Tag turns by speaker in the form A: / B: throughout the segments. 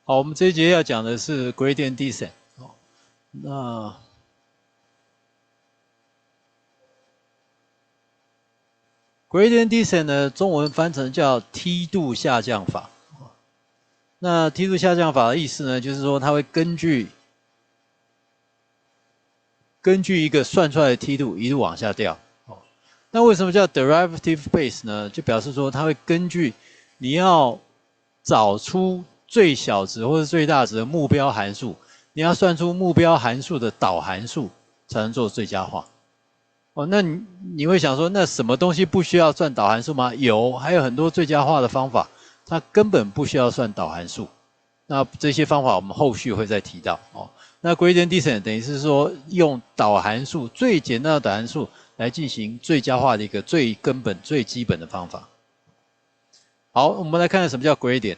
A: 好，我们这一节要讲的是 gradient descent。哦，那 gradient descent 呢，中文翻成叫梯度下降法。那梯度下降法的意思呢，就是说它会根据一个算出来的梯度一路往下掉。哦，那为什么叫 derivative base 呢？就表示说它会根据你要找出最小值或者最大值的目标函数，你要算出目标函数的导函数才能做最佳化。哦，那你会想说，那什么东西不需要算导函数吗？有，还有很多最佳化的方法，它根本不需要算导函数。那这些方法我们后续会再提到哦。那 gradient descent 等于是说用导函数最简单的导函数来进行最佳化的一个最根本、最基本的方法。好，我们来看看什么叫 gradient。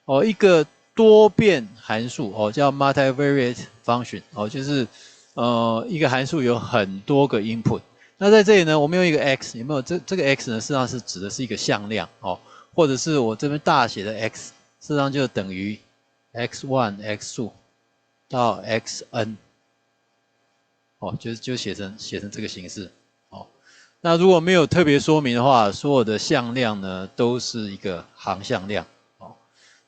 A: 哦，一个多变函数哦，叫 multivariate function 哦，就是一个函数有很多个 input。那在这里呢，我们用一个 x， 有没有？这个 x 呢，事实上是指的是一个向量哦，或者是我这边大写的 x， 事实上就等于 x1、x2 到 xn， 哦，就写成这个形式哦。那如果没有特别说明的话，所有的向量呢都是一个航向量哦。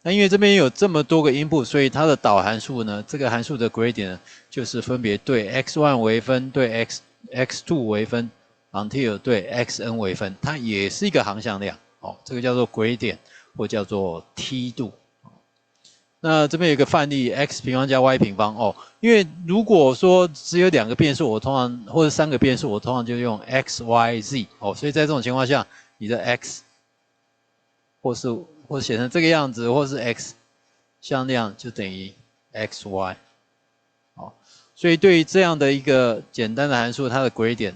A: 那因为这边有这么多个 input， 所以它的导函数呢，这个函数的 gradient 呢，就是分别对 x1 微分，对 x2 微分 until 对 xn 微分，它也是一个航向量哦。这个叫做 gradient 或叫做梯度。那这边有一个范例 x 平方加 y 平方哦，因为如果说只有两个变数，我通常或者三个变数，我通常就用 x、y、z 哦，所以在这种情况下，你的 x 或写成这个样子，或是 x 向量就等于 x、y 哦，所以对于这样的一个简单的函数，它的 gradient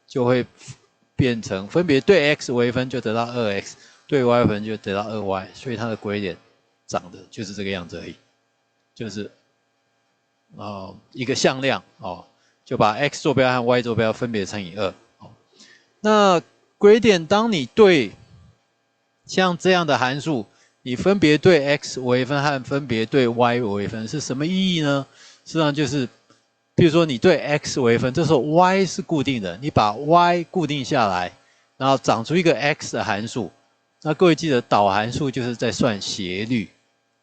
A: 就会变成分别对 x 微分就得到 2x。对 y 微分就得到 2y， 所以它的 gradient 长得就是这个样子而已，就是一个向量哦，就把 x 坐标和 y 坐标分别乘以2。哦，那 gradient 当你对像这样的函数，你分别对 x 微分和分别对 y 微分是什么意义呢？实际上就是，比如说你对 x 微分，这时候 y 是固定的，你把 y 固定下来，然后长出一个 x 的函数。那各位记得导函数就是在算斜率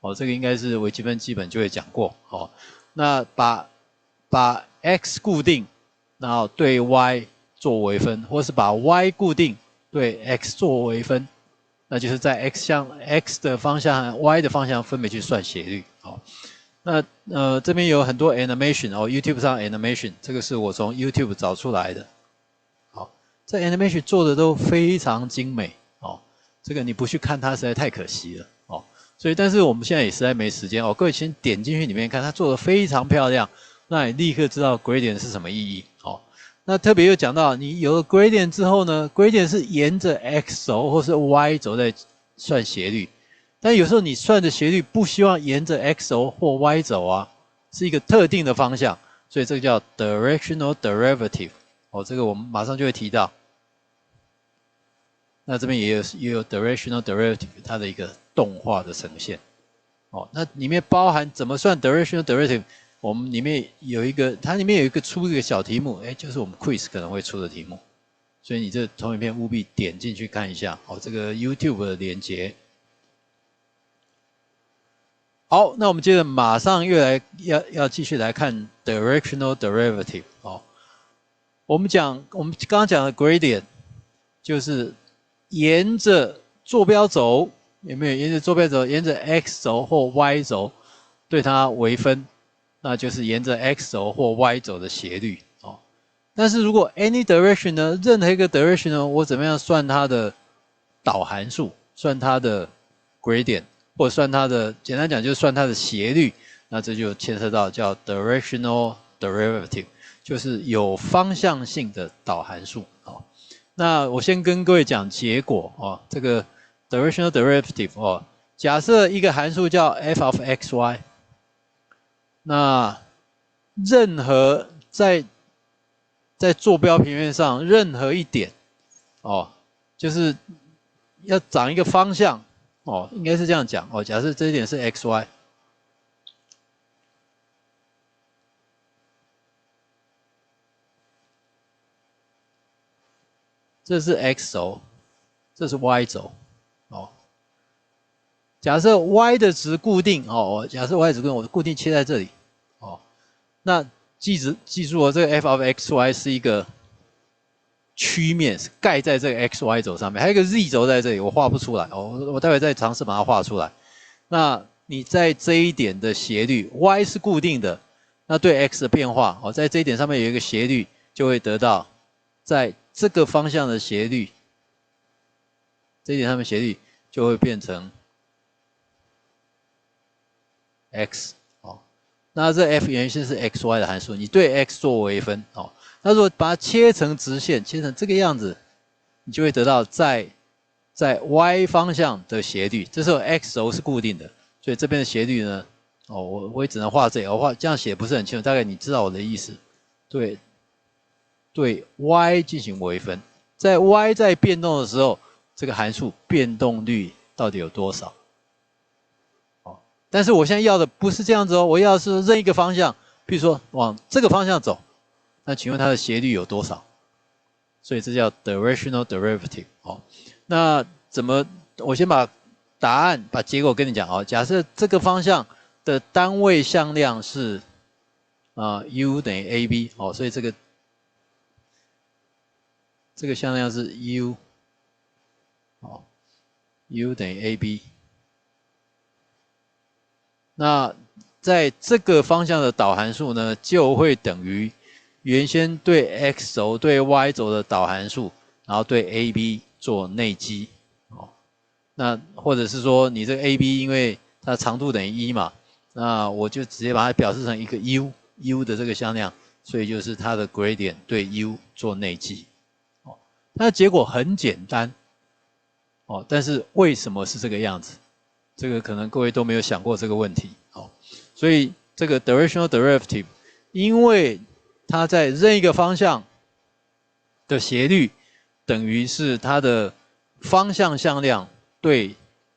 A: 哦，这个应该是微积分基本就会讲过哦。那把 x 固定，然后对 y 做微分，或是把 y 固定对 x 做微分，那就是在 x 的方向和 y 的方向分别去算斜率。好，那这边有很多 animation 哦 ，YouTube 上 animation， 这个是我从 YouTube 找出来的。好，这 animation 做的都非常精美哦。这个你不去看它实在太可惜了哦，所以但是我们现在也实在没时间哦，各位先点进去里面看，它做的非常漂亮，那你立刻知道 gradient 是什么意义哦。那特别又讲到，你有了 gradient 之后呢 ，gradient 是沿着 x 轴或是 y 轴在算斜率，但有时候你算的斜率不希望沿着 x 轴或 y 轴啊，是一个特定的方向，所以这个叫 directional derivative 哦，这个我们马上就会提到。那这边也有 directional derivative 它的一个动画的呈现，哦，那里面包含怎么算 directional derivative， 我们里面有一个，它里面有一个出一个小题目，哎，就是我们 quiz 可能会出的题目，所以你这同影片务必点进去看一下，哦，这个 YouTube 的连结。好，那我们接着马上要继续来看 directional derivative 哦，我们刚刚讲的 gradient 就是。沿着坐标轴有没有？沿着坐标轴，沿着 x 轴或 y 轴对它微分，那就是沿着 x 轴或 y 轴的斜率哦。但是如果 any direction 呢，任何一个 direction 呢，我怎么样算它的导函数，算它的 gradient， 或者算它的，简单讲就是算它的斜率，那这就牵涉到叫 directional derivative， 就是有方向性的导函数哦。那我先跟各位讲结果哦，这个 directional derivative 哦，假设一个函数叫 f of xy， 那任何在坐标平面上任何一点哦，就是要长一个方向哦，应该是这样讲哦。假设这一点是 x y， 这是 x 轴，这是 y 轴哦。假设 y 的值固定哦，假设 y 值固定，我固定切在这里哦。那记住哦，这个 f of x y 是一个曲面，是盖在这个 x y 轴上面，还有一个 z 轴在这里，我画不出来哦。我待会再尝试把它画出来。那你在这一点的斜率 y 是固定的，那对 x 的变化哦，在这一点上面有一个斜率，就会得到在这个方向的斜率，这一点上面斜率就会变成 x 哦。那这 f 原先是 x y 的函数，你对 x 做微分哦。那如果把它切成直线，切成这个样子，你就会得到在 y 方向的斜率，这时候 x 轴是固定的，所以这边的斜率呢，哦，我也只能画这里，我画这样写不是很清楚，大概你知道我的意思。对 y 进行微分，在 y 在变动的时候，这个函数变动率到底有多少？哦，但是我现在要的不是这样子哦，我要的是任一个方向，比如说往这个方向走，那请问它的斜率有多少？所以这叫 directional derivative 哦。那怎么？我先把答案、把结果跟你讲哦。假设这个方向的单位向量是u 等于 ab 哦，所以这个向量是 u 哦 ，u 等于 ab。那在这个方向的导函数呢，就会等于原先对 x 轴、对 y 轴的导函数，然后对 AB 做内积哦。那或者是说你这个 AB 因为它长度等于1嘛，那我就直接把它表示成一个 u 的这个向量，所以就是它的 gradient 对 u 做内积哦。那结果很简单哦，但是为什么是这个样子？这个可能各位都没有想过这个问题哦。所以这个 directional derivative， 因为它在任一个方向的斜率等于是它的方向向量对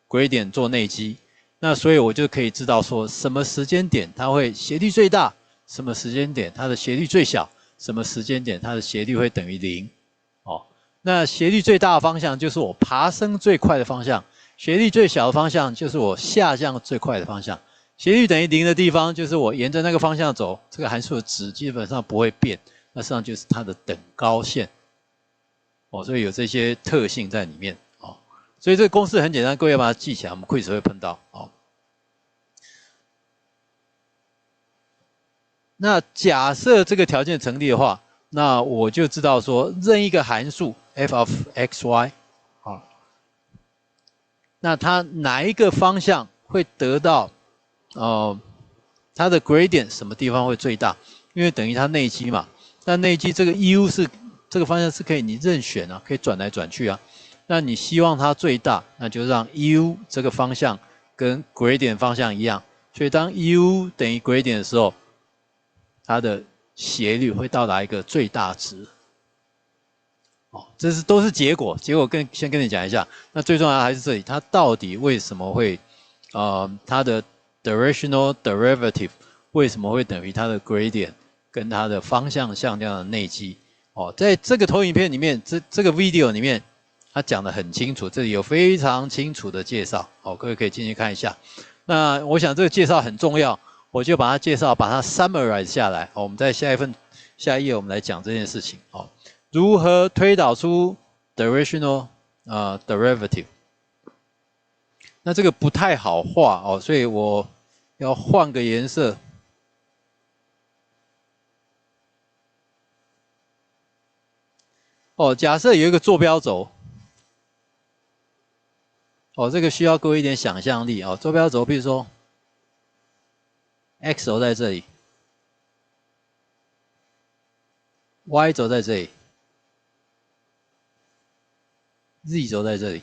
A: gradient 做内积，那所以我就可以知道说什么时间点它会斜率最大，什么时间点它的斜率最小，什么时间点它的斜率会等于0哦。那斜率最大的方向就是我爬升最快的方向，斜率最小的方向就是我下降最快的方向。斜率等于0的地方，就是我沿着那个方向走，这个函数的值基本上不会变，那实际上就是它的等高线哦，所以有这些特性在里面哦。所以这个公式很简单，各位要把它记起来，我们 quiz 会碰到哦。那假设这个条件成立的话，那我就知道说任一个函数 f of x y 啊，那它哪一个方向会得到它的 gradient 什么地方会最大？因为等于它内积嘛。那内积这个 u 是这个方向是可以你任选啊，可以转来转去啊。那你希望它最大，那就让 u 这个方向跟 gradient 方向一样。所以当 u 等于 gradient 的时候，它的斜率会到达一个最大值。哦，这都是结果，结果先跟你讲一下。那最重要的还是这里，它到底为什么会它的 directional derivative 为什么会等于它的 gradient 跟它的方向向量的内积？哦，在这个投影片里面，这个 video 里面，它讲得很清楚，这里有非常清楚的介绍。哦，各位可以进去看一下。那我想这个介绍很重要，我就把它介绍，把它 summarize 下来。哦，我们在下一页我们来讲这件事情。哦，如何推导出 directional derivative？那这个不太好画哦，所以我要换个颜色。哦，假设有一个坐标轴，哦，这个需要各位一点想象力哦。坐标轴，比如说 x 轴在这里 ，y 轴在这里 ，z 轴在这里。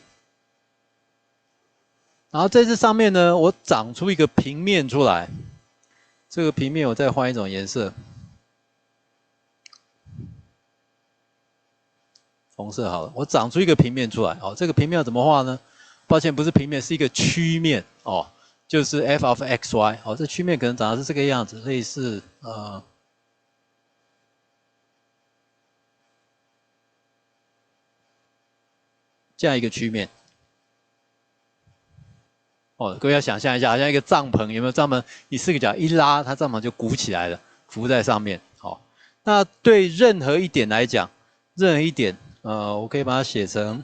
A: 然后在这上面呢，我长出一个平面出来。这个平面我再换一种颜色，红色好了。我长出一个平面出来。哦，这个平面要怎么画呢？抱歉，不是平面，是一个曲面哦，就是 f of x y 哦，这曲面可能长得是这个样子，类似这样一个曲面。哦，各位要想象一下，好像一个帐篷，有没有帐篷？你四个角一拉，它帐篷就鼓起来了，浮在上面。好，那对任何一点来讲，任何一点，我可以把它写成，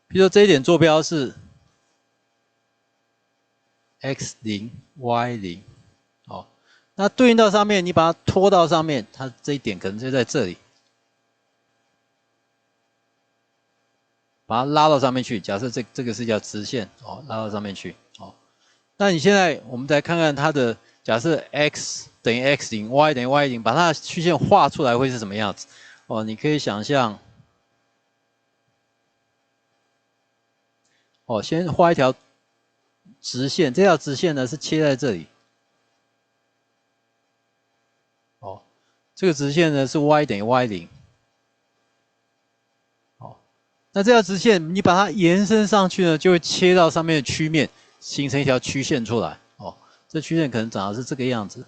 A: 比如说这一点坐标是 x0 y0，好，那对应到上面，你把它拖到上面，它这一点可能就在这里。把它拉到上面去，假设这个是叫直线哦，拉到上面去哦。那你现在我们再看看它的假设 x 等于 x0，y 等于 y0，把它的曲线画出来会是什么样子？哦，你可以想象，哦，先画一条直线，这条直线呢是切在这里，哦，这个直线呢是 y 等于 y0。那这条直线，你把它延伸上去呢，就会切到上面的曲面，形成一条曲线出来。哦，这曲线可能长得是这个样子。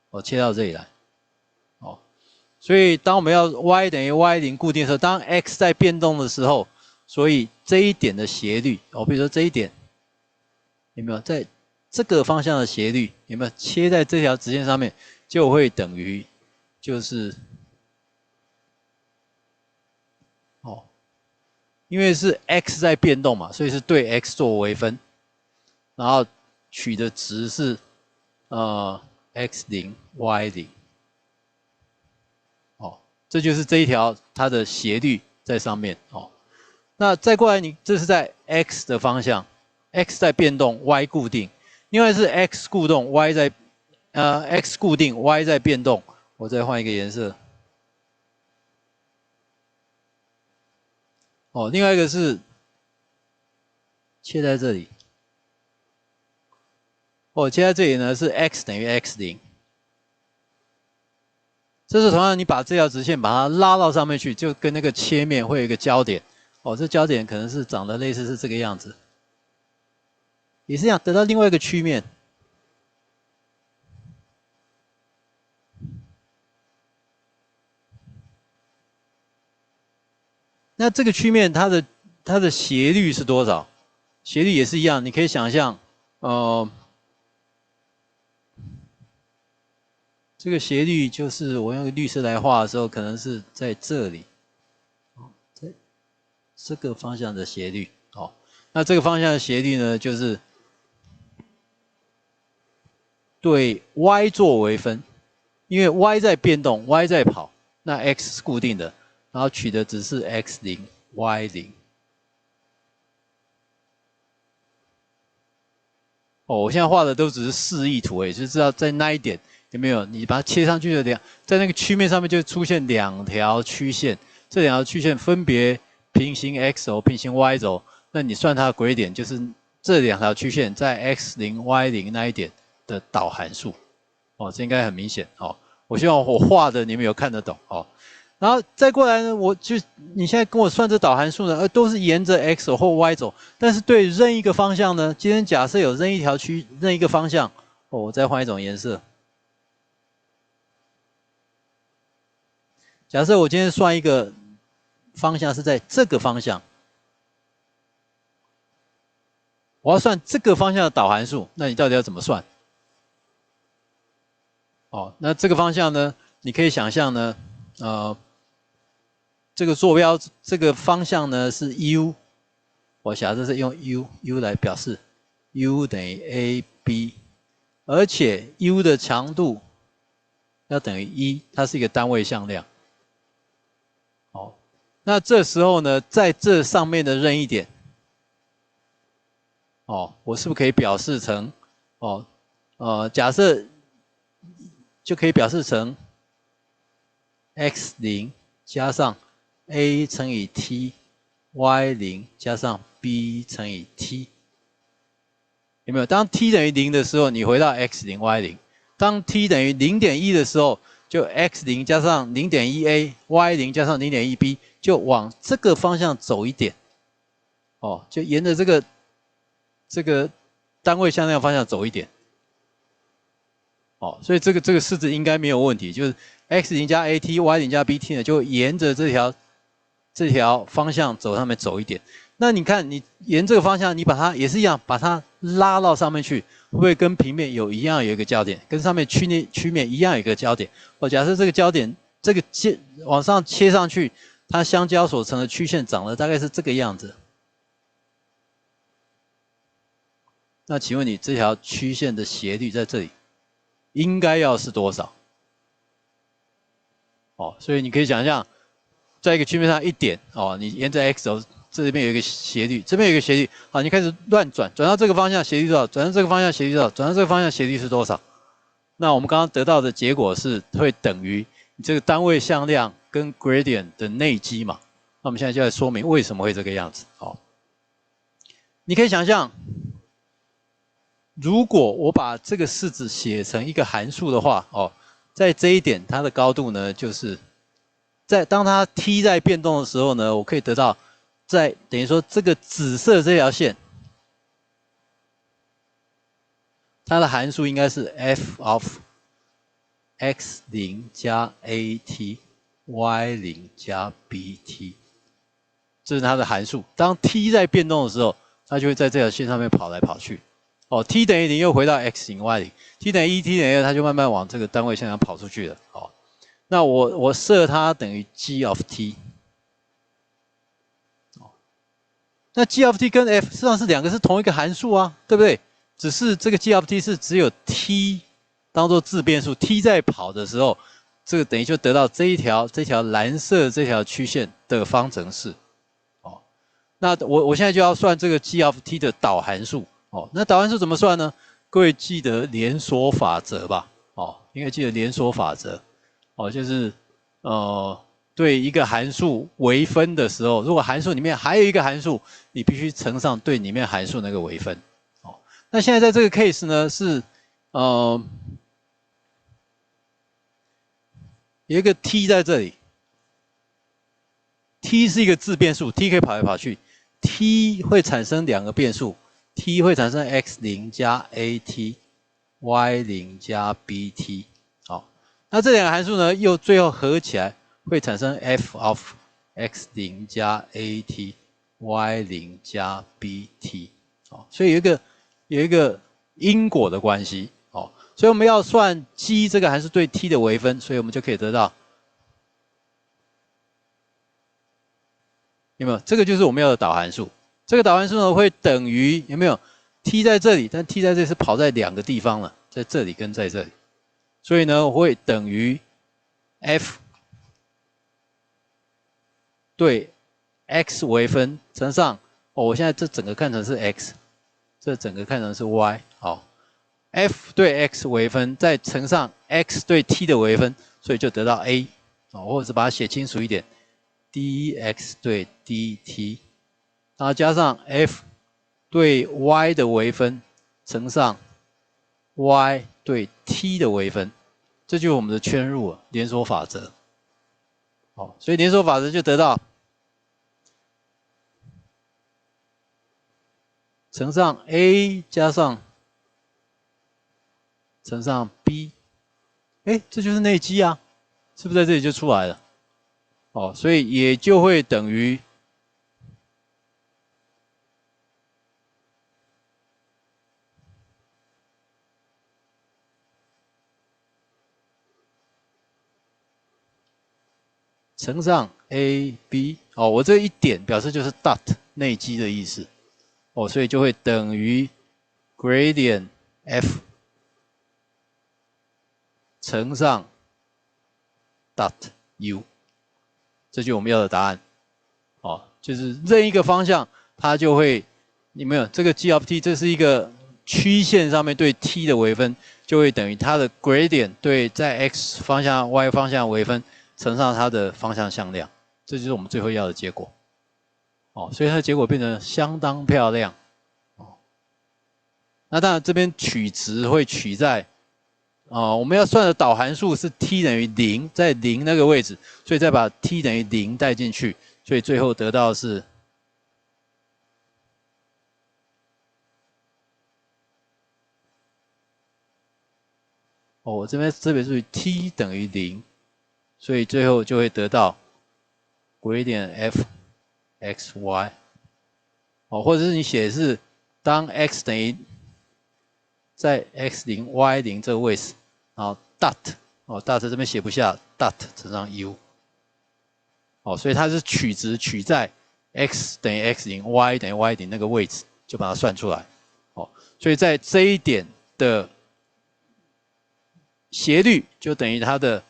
A: 哦，切到这里来。哦，所以当我们要 y 等于 y0固定的时候，当 x 在变动的时候，所以这一点的斜率，哦，比如说这一点，有没有在这个方向的斜率，有没有切在这条直线上面，就会等于就是哦。因为是 x 在变动嘛，所以是对 x 做微分，然后取的值是x0 y0，哦，这就是这一条它的斜率在上面哦。那再过来，你这是在 x 的方向 ，x 在变动 ，y 固定，另外是 x 固动 ，y 在x 固定 ，y 在变动。我再换一个颜色。哦，另外一个是切在这里。哦，切在这里呢是 x 等于 x0。这是同样，你把这条直线把它拉到上面去，就跟那个切面会有一个交点。哦，这交点可能是长得类似是这个样子，也是这样得到另外一个曲面。那这个曲面它的斜率是多少？斜率也是一样，你可以想象，这个斜率就是我用绿色来画的时候，可能是在这里，在这个方向的斜率。哦，那这个方向的斜率呢，就是对 y 做微分，因为 y 在变动 ，y 在跑，那 x 是固定的，然后取的只是 x0 y0。哦，我现在画的都只是示意图，就知道在那一点有没有你把它切上去的在那个曲面上面就出现两条曲线，这两条曲线分别平行 x 轴、平行 y 轴，那你算它的轨点就是这两条曲线在 x0 y0那一点的导函数。哦，这应该很明显哦。我希望我画的你们有看得懂哦。然后再过来呢，你现在跟我算这导函数呢，都是沿着 x 轴或 y 轴，但是对任一个方向呢，今天假设有任一条任一个方向，哦，我再换一种颜色。假设我今天算一个方向是在这个方向，我要算这个方向的导函数，那你到底要怎么算？哦，那这个方向呢，你可以想象呢，这个坐标这个方向呢是 u， 我假设是用 u 来表示 ，u 等于 ab， 而且 u 的强度要等于1，它是一个单位向量。哦，那这时候呢，在这上面的任意点，哦，我是不是可以表示成，假设就可以表示成 x0加上 a 乘以 t，y0加上 b 乘以 t，有没有？当 t 等于0的时候，你回到 x0 y0，当 t 等于0.1的时候，就 x0加上 0.1a，y0加上 0.1b， 就往这个方向走一点。哦，就沿着这个单位向量方向走一点。哦，所以这个式子应该没有问题，就是 x0加 at，y0加 bt 呢，就沿着这条方向走上面走一点。那你看，你沿这个方向，你把它也是一样，把它拉到上面去，会不会跟平面有一个交点，跟上面曲面一样有一个交点？哦，假设这个交点往上切上去，它相交所成的曲线长得大概是这个样子。那请问你这条曲线的斜率在这里应该要是多少？哦，所以你可以想象，在一个曲面上一点哦，你沿着 x 轴。这边有一个斜率，这边有一个斜率，好，你开始乱转，转到这个方向斜率多少？转到这个方向斜率多少？转到这个方向斜率是多少？那我们刚刚得到的结果是会等于你这个单位向量跟 gradient 的内积嘛？那我们现在就来说明为什么会这个样子。好，你可以想象，如果我把这个式子写成一个函数的话，哦，在这一点它的高度呢，就是当它 t 在变动的时候呢，我可以得到。等于说这个紫色这条线，它的函数应该是 f of x0 加 at，y0 加 bt， 这是它的函数。当 t 在变动的时候，它就会在这条线上面跑来跑去。哦 ，t 等于0又回到 x0，y0，t 等于1，t 等于2，它就慢慢往这个单位向上跑出去了。哦，那我设它等于 g of t。那 g of t 跟 f 实际上是两个是同一个函数啊，对不对？只是这个 g of t 是只有 t 当做自变数 ，t 在跑的时候，这个等于就得到这条蓝色这条曲线的方程式。哦，那我现在就要算这个 g of t 的导函数。哦，那导函数怎么算呢？各位记得连锁法则吧？哦，应该记得连锁法则。哦，就是对一个函数微分的时候，如果函数里面还有一个函数，你必须乘上对里面函数那个微分。哦，那现在在这个 case 呢是有一个 t 在这里 ，t 是一个自变数 ，t 可以跑来跑去 ，t 会产生两个变数 ，t 会产生 x0 加 at，y0 加 bt。好，那这两个函数呢，又最后合起来。会产生 f of x0 加 at，y0 加 bt， 哦，所以有一个因果的关系，哦，所以我们要算 g 这个函数对 t 的微分，所以我们就可以得到，有没有？这个就是我们要的导函数，这个导函数呢会等于有没有 t 在这里，但 t 在这里是跑在两个地方了，在这里跟在这里，所以呢会等于 f。对 x 微分乘上，我现在这整个看成是 x， 这整个看成是 y， 好 ，f 对 x 微分再乘上 x 对 t 的微分，所以就得到 a， 或者是把它写清楚一点 ，dx 对 dt， 然后加上 f 对 y 的微分乘上 y 对 t 的微分，这就是我们的圈入连锁法则。好，所以连锁法则就得到乘上 a 加上乘上 b， 哎，这就是内积啊，是不是在这里就出来了？哦，所以也就会等于乘上 ab， 哦，我这一点表示就是 dot 内积的意思，哦，所以就会等于 gradient f 乘上 dot u， 这就是我们要的答案，哦，就是任一个方向它就会，你没有这个 g of t， 这是一个曲线上面对 t 的微分，就会等于它的 gradient 对在 x 方向、y 方向微分。乘上它的方向向量，这就是我们最后要的结果。哦，所以它的结果变得相当漂亮。哦，那当然这边取值会取在我们要算的导函数是 t 等于0，在0那个位置，所以再把 t 等于0带进去，所以最后得到的是我这边特别注意 t 等于0，所以最后就会得到 gradient f x y， 或者是你写的是当 x 等于在 x0 y0 这个位置，然后 dot 这边写不下 dot 乘上 u， 所以它是取值取在 x 等于 x0 y 等于 y0 那个位置，就把它算出来，所以在这一点的斜率就等于它的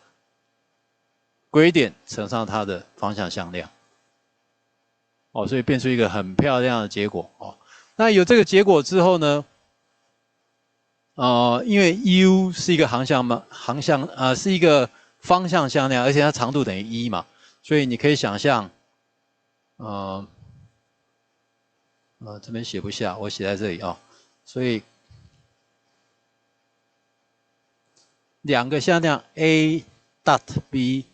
A: gradient 乘上它的方向向量，所以变出一个很漂亮的结果，那有这个结果之后呢，因为 u 是一个是一个方向向量，而且它长度等于1嘛，所以你可以想象，这边写不下，我写在这里所以两个向量 a dot b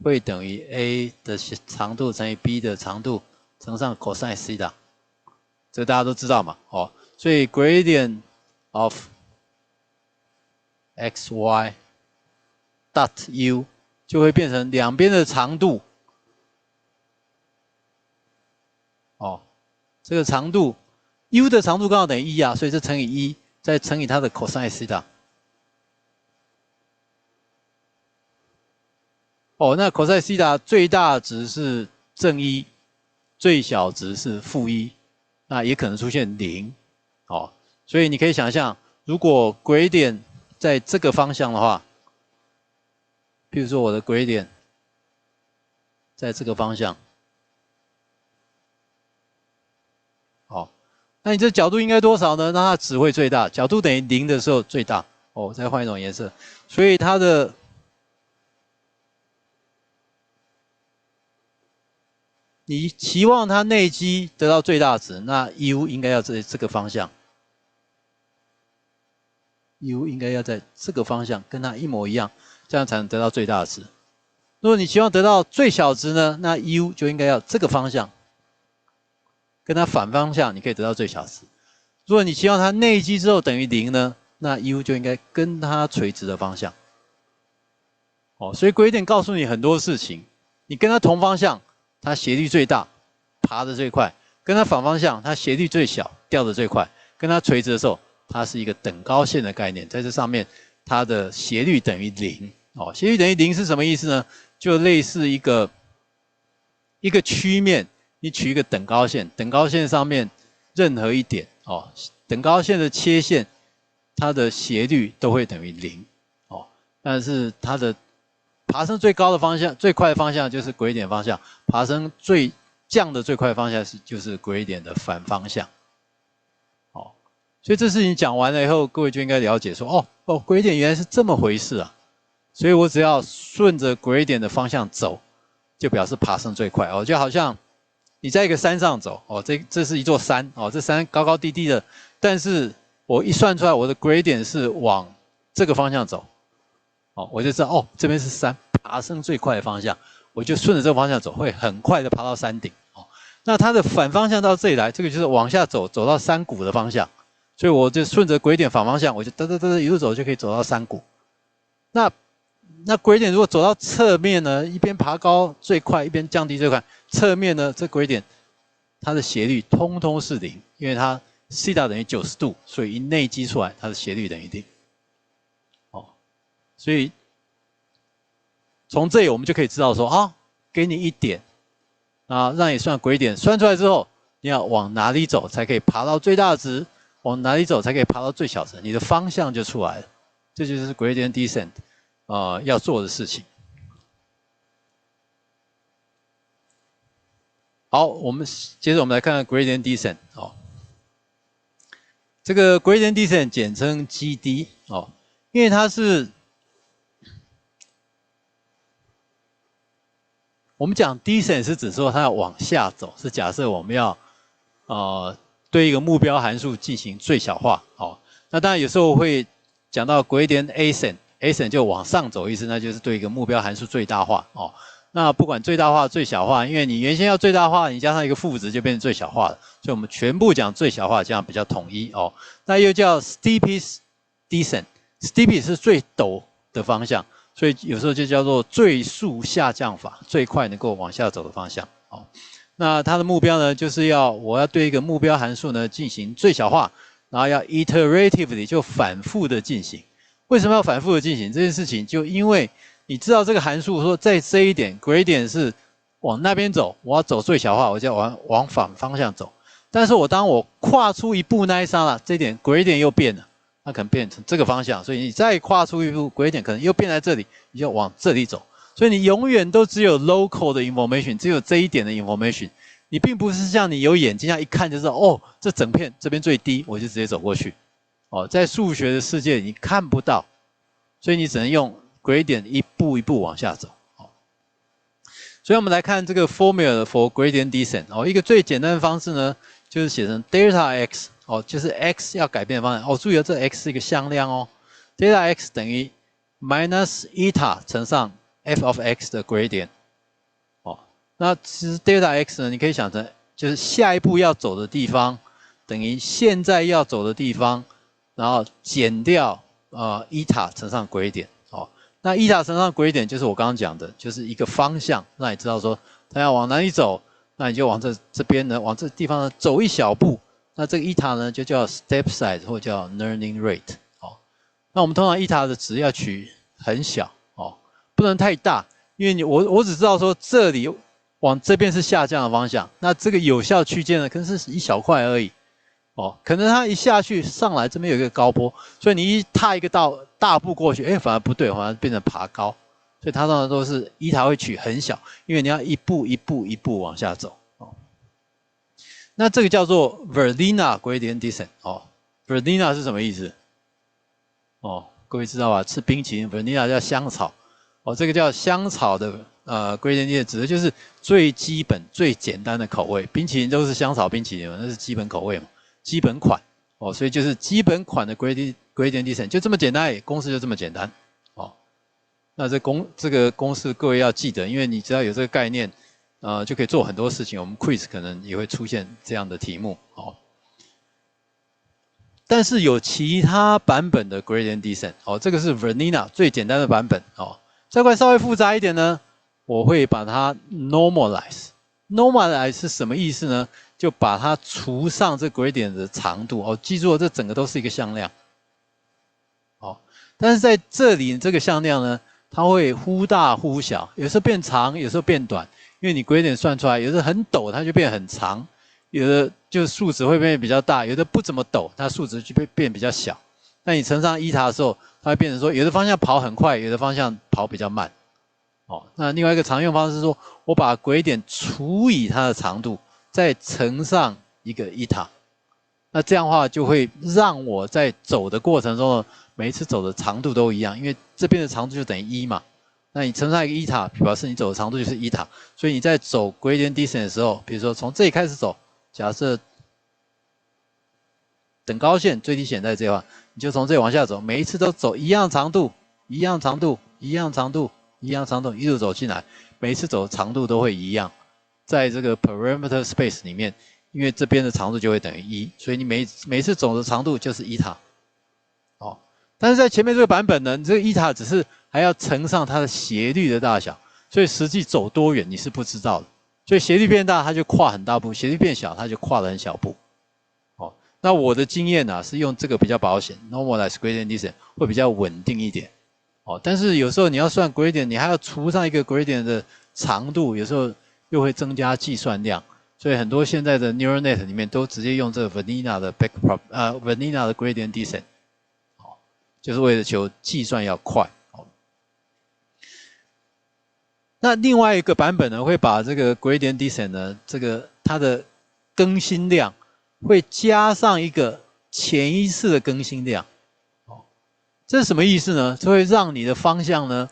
A: 会等于 a 的长度乘以 b 的长度乘上 cosine theta， 这个大家都知道嘛，所以 gradient of x y dot u 就会变成两边的长度，这个长度 u 的长度刚好等于1啊，所以这乘以1，再乘以它的 cosine theta。那 cosine theta 最大值是正1，最小值是负1，那也可能出现0，所以你可以想象，如果 gradient 在这个方向的话，譬如说我的 gradient 在这个方向，那你这角度应该多少呢？那它值会最大，角度等于0的时候最大。再换一种颜色，所以它的你期望它内积得到最大值，那 u 应该要在这个方向 ，u 应该要在这个方向跟它一模一样，这样才能得到最大值。如果你期望得到最小值呢，那 u 就应该要这个方向，跟它反方向，你可以得到最小值。如果你期望它内积之后等于0呢，那 u 就应该跟它垂直的方向。所以gradient告诉你很多事情，你跟它同方向，它斜率最大，爬得最快；跟它反方向，它斜率最小，掉得最快。跟它垂直的时候，它是一个等高线的概念，在这上面，它的斜率等于0。斜率等于0是什么意思呢？就类似一个曲面，你取一个等高线，等高线上面任何一点等高线的切线，它的斜率都会等于0但是它的爬升最高的方向、最快的方向就是 gradient 方向，爬升最降的最快的方向就是 gradient 的反方向。所以这事情讲完了以后，各位就应该了解说，gradient 原来是这么回事啊。所以我只要顺着 gradient 的方向走，就表示爬升最快就好像你在一个山上走这是一座山这山高高低低的，但是我一算出来我的 gradient 是往这个方向走我就知道这边是山，爬升最快的方向，我就顺着这个方向走，会很快的爬到山顶那它的反方向到这里来，这个就是往下走，走到山谷的方向，所以我就顺着gradient反方向，我就一路走就可以走到山谷。那gradient如果走到侧面呢，一边爬高最快，一边降低最快，侧面呢这gradient它的斜率通通是0，因为它 θ 等于90度，所以一内积出来，它的斜率等于0。所以从这里我们就可以知道说给你一点让你算gradient，算出来之后，你要往哪里走才可以爬到最大值，往哪里走才可以爬到最小值，你的方向就出来了。这就是 gradient descent 要做的事情。好，接着我们来看看 gradient descent 这个 gradient descent 简称 GD 因为它是我们讲 descent 是指说它要往下走，是假设我们要对一个目标函数进行最小化那当然有时候会讲到 gradient ascent ascend 就往上走意思，那就是对一个目标函数最大化哦。那不管最大化、最小化，因为你原先要最大化，你加上一个负值就变成最小化了，所以我们全部讲最小化，这样比较统一哦。那又叫 steepest descent，steep 是最陡的方向，所以有时候就叫做最速下降法，最快能够往下走的方向哦。那它的目标呢，就是我要对一个目标函数呢进行最小化，然后要 iteratively 就反复的进行。为什么要反复的进行这件事情？就因为你知道这个函数说在这一点 gradient 是往那边走，我要走最小化，我就要往反方向走。但是当我跨出一步那一刹那，这一点 gradient 又变了，它可能变成这个方向，所以你再跨出一步 gradient 可能又变在这里，你就往这里走。所以你永远都只有 local 的 information， 只有这一点的 information。你并不是像你有眼睛这样一看就知道，哦，这整片这边最低，我就直接走过去。哦，在数学的世界你看不到，所以你只能用 gradient 一步一步往下走。哦，所以我们来看这个 formula for gradient descent。哦，一个最简单的方式呢，就是写成 delta x。哦，就是 x 要改变的方向。哦，注意这 x 是一个向量哦。delta x 等于 minus eta 乘上 f of x 的 gradient。哦，那其实 delta x 呢，你可以想成就是下一步要走的地方等于现在要走的地方，然后减掉eta 乘上 gradient。哦，那 eta 乘上 gradient 就是我刚刚讲的，就是一个方向，让你知道说它要往哪里走，那你就往这边呢，往这地方呢走一小步。那这个 eta 呢就叫 step size 或叫 learning rate。哦，那我们通常 eta 的值要取很小哦，不能太大，因为我只知道说这里往这边是下降的方向，那这个有效区间呢可能是一小块而已。哦，可能它一下去上来这边有一个高坡，所以你一踏一个大步过去，反而不对，反而变成爬高，所以它通常都是eta会取很小，因为你要一步一步一步往下走。那这个叫做 Verlina gradient descent。哦 ，Verlina 是什么意思？哦，各位知道吧？吃冰淇淋 ，Verlina 叫香草。哦，这个叫香草的gradient descent 指的就是最基本、最简单的口味。冰淇淋都是香草冰淇淋嘛，那是基本口味嘛，基本款。哦，所以就是基本款的 gradient descent 就这么简单，公式就这么简单。哦，那这个公式各位要记得，因为你只要有这个概念。就可以做很多事情。我们 quiz 可能也会出现这样的题目哦。但是有其他版本的 gradient descent 哦，这个是 Verlina 最简单的版本哦。这块稍微复杂一点呢，我会把它 normalize。normalize 是什么意思呢？就把它除上这 gradient 的长度哦。记住，这整个都是一个向量。哦，但是在这里这个向量呢，它会忽大忽小，有时候变长，有时候变短。因为你 gradient 算出来，有的很陡，它就变很长；有的就数值会变比较大，有的不怎么陡，它数值就变比较小。那你乘上eta的时候，它会变成说，有的方向跑很快，有的方向跑比较慢。哦，那另外一个常用方式是说，我把gradient除以它的长度，再乘上一个eta。那这样的话就会让我在走的过程中呢，每一次走的长度都一样，因为这边的长度就等于1嘛。那你乘上一个eta，表示你走的长度就是eta，所以你在走 gradient descent 的时候，比如说从这里开始走，假设等高线最低线在这块，你就从这里往下走，每一次都走一样长度，一样长度，一样长度，一样长度，一路走进来，每一次走的长度都会一样，在这个 parameter space 里面，因为这边的长度就会等于1，所以你每次走的长度就是eta。哦，但是在前面这个版本呢，你这个eta只是还要乘上它的斜率的大小，所以实际走多远你是不知道的。所以斜率变大，它就跨很大步；斜率变小，它就跨了很小步。哦，那我的经验是用这个比较保险 ，normalize gradient descent 会比较稳定一点。哦，但是有时候你要算 gradient， 你还要除上一个 gradient 的长度，有时候又会增加计算量。所以很多现在的 neural net 里面都直接用这个 Verlina 的 Verlina 的 gradient descent， 就是为了求计算要快。那另外一个版本呢，会把这个 gradient descent 呢，这个它的更新量会加上一个前一次的更新量。哦，这是什么意思呢？这会让你的方向呢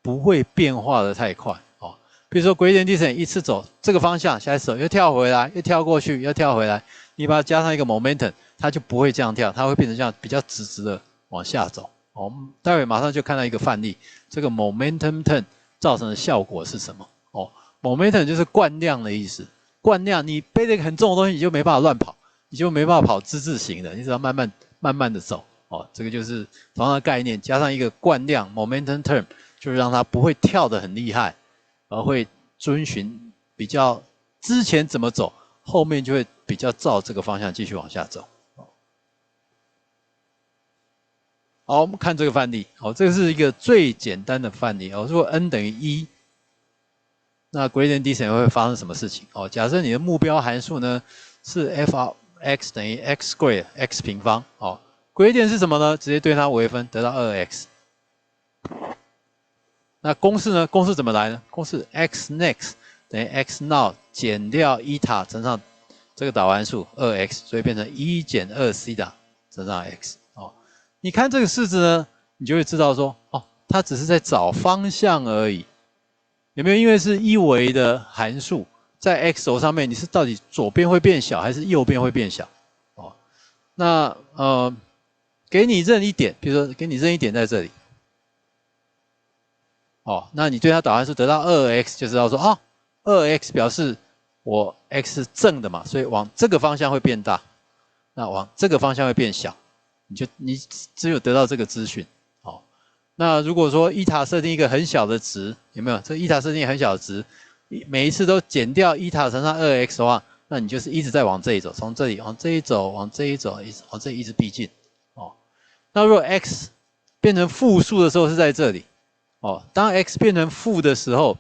A: 不会变化的太快。哦，比如说 gradient descent 一次走这个方向，下一次走又跳回来，又跳过去，又跳回来，你把它加上一个 momentum，它就不会这样跳，它会变成这样比较直的往下走。我们待会马上就看到一个范例，这个 momentum turn 造成的效果是什么？哦 ，momentum 就是惯量的意思。惯量，你背着一个很重的东西，你就没办法乱跑，你就没办法跑之字形的，你只要慢慢的走。哦，这个就是同样的概念，加上一个惯量 momentum term， 就是让它不会跳得很厉害，而会遵循比较之前怎么走，后面就会比较照这个方向继续往下走。好，我们看这个范例。好，这个是一个最简单的范例。哦，如果 n 等于1，那 gradient descent 会发生什么事情？哦，假设你的目标函数呢是 f of x 等于 x square x 平方。哦 ，gradient 是什么呢？直接对它微分，得到 2x。那公式呢？公式怎么来呢？公式 x next 等于 x now 减掉伊塔乘上这个导函数 2x， 所以变成1减2西塔乘上 x。哦，你看这个式子呢，你就会知道说，哦，它只是在找方向而已。有没有？因为是一维的函数，在 x 轴上面，你是到底左边会变小还是右边会变小？哦，那给你任一点，比如说给你任一点在这里。哦，那你对它导函数得到 2x， 就知道说啊，2x 表示我 x 是正的嘛，所以往这个方向会变大，那往这个方向会变小，你只有得到这个资讯。哦，那如果说伊塔设定一个很小的值，有没有？这伊塔设定很小的值，每一次都减掉伊塔乘上 2x 的话，那你就是一直在往这里走，从这里往这里走，往这里走，往这里一直逼近。哦，那如果 x 变成负数的时候是在这里。哦，当 x 变成负的时候，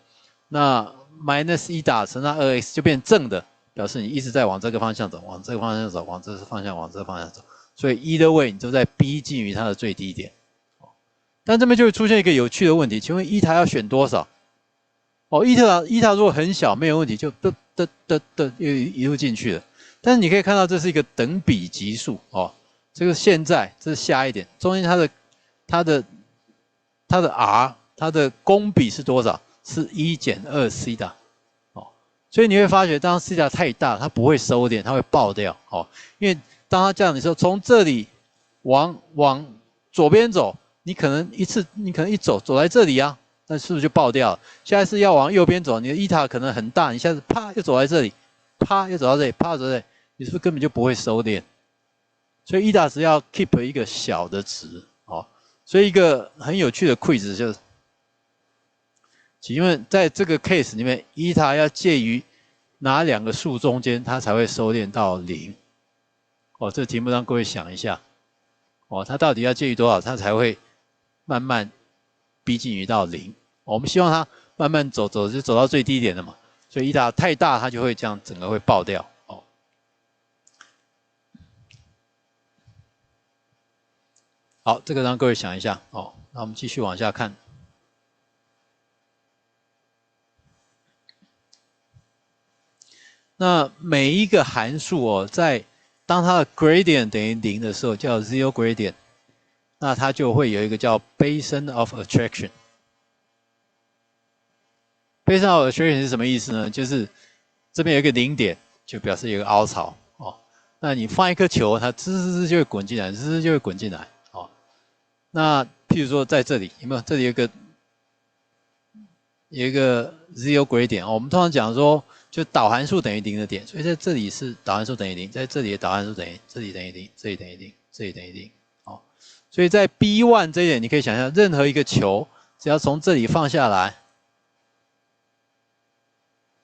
A: 那 minus 伊塔乘上 2x 就变正的，表示你一直在往这个方向走，往这个方向走，往这个方向，往这个方向走。所以 either way 你都在逼近于它的最低点。但这边就会出现一个有趣的问题，请问伊塔要选多少？哦，伊塔如果很小没有问题，就又一路进去了。但是你可以看到这是一个等比级数哦，这个现在这是下一点，中间它的 r 它的公比是多少？是1减2西塔，哦，所以你会发觉，当西塔太大，它不会收敛，它会爆掉，哦，因为当它这样的时候，从这里往左边走，你可能一走在这里啊，那是不是就爆掉了？下一次要往右边走，你的伊塔可能很大，你下次啪又走在这里，啪又走到这里，啪走在这里，你是不是根本就不会收敛？所以伊塔值要 keep 一个小的值，哦，所以一个很有趣的 quiz 就是。请问在这个 case 里面，伊塔要介于哪两个数中间，它才会收敛到0？哦，这个题目让各位想一下。哦，它到底要介于多少，它才会慢慢逼近于到0？我们希望它慢慢走就走到最低点了嘛。所以伊塔太大，它就会这样整个会爆掉。哦，好，这个让各位想一下。哦，那我们继续往下看。那每一个函数哦，当它的 gradient 等于0的时候，叫 zero gradient， 那它就会有一个叫 Basin of attraction。Basin of attraction 是什么意思呢？就是这边有一个0点，就表示有一个凹槽哦。那你放一颗球，它滋就会滚进来，滋就会滚进来哦。那譬如说在这里有没有？这里有一个 zero gradient 哦。我们通常讲说。就导函数等于0的点，所以在这里是导函数等于0，在这里的导函数等于这里等于0，这里等于0，这里等于0，哦，所以在 B1 这一点，你可以想象，任何一个球只要从这里放下来，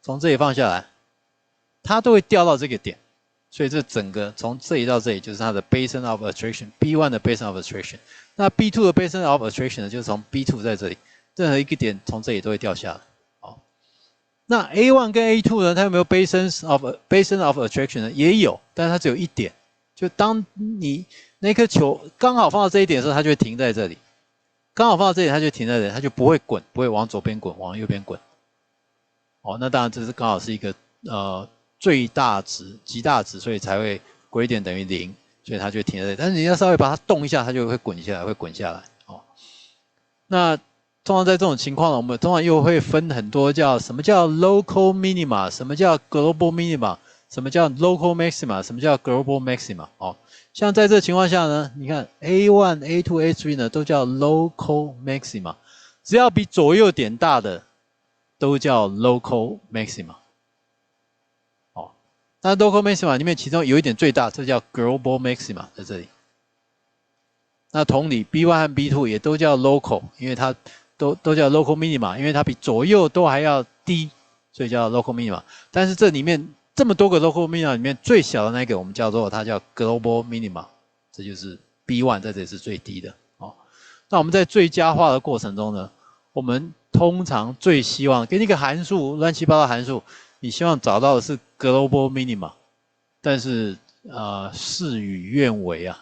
A: 从这里放下来，它都会掉到这个点，所以这整个从这里到这里就是它的 Basin of attraction，B1 的 Basin of attraction， 那 B2 的 Basin of attraction 呢，就是从 B2 在这里，任何一个点从这里都会掉下来。那 A1 跟 A2 呢？它有没有 Basin of attraction 呢？也有，但是它只有一点。就当你那颗球刚好放到这一点的时候，它就会停在这里。刚好放到这里，它就停在这里，它就不会滚，不会往左边滚，往右边滚。哦，那当然这是刚好是一个最大值、极大值，所以才会gradient等于0，所以它就停在这里。但是你要稍微把它动一下，它就会滚下来，会滚下来。哦，那。通常在这种情况呢，我们通常又会分很多什么叫 local minima， 什么叫 global minima， 什么叫 local maxima， 什么叫 global maxima。哦，像在这情况下呢，你看 A1、A2、A3 呢都叫 local maxima， 只要比左右点大的都叫 local maxima。哦，那 local maxima 里面其中有一点最大，这叫 global maxima， 在这里。那同理 ，B1 和 B2 也都叫 local， 因为它都叫 local minima， 因为它比左右都还要低，所以叫 local minima。但是这里面这么多个 local minima 里面最小的那个，我们叫做它叫 global minima， 这就是 B1 在这里是最低的哦。那我们在最佳化的过程中呢，我们通常最希望给你一个函数，乱七八糟函数，你希望找到的是 global minima， 但是事与愿违啊，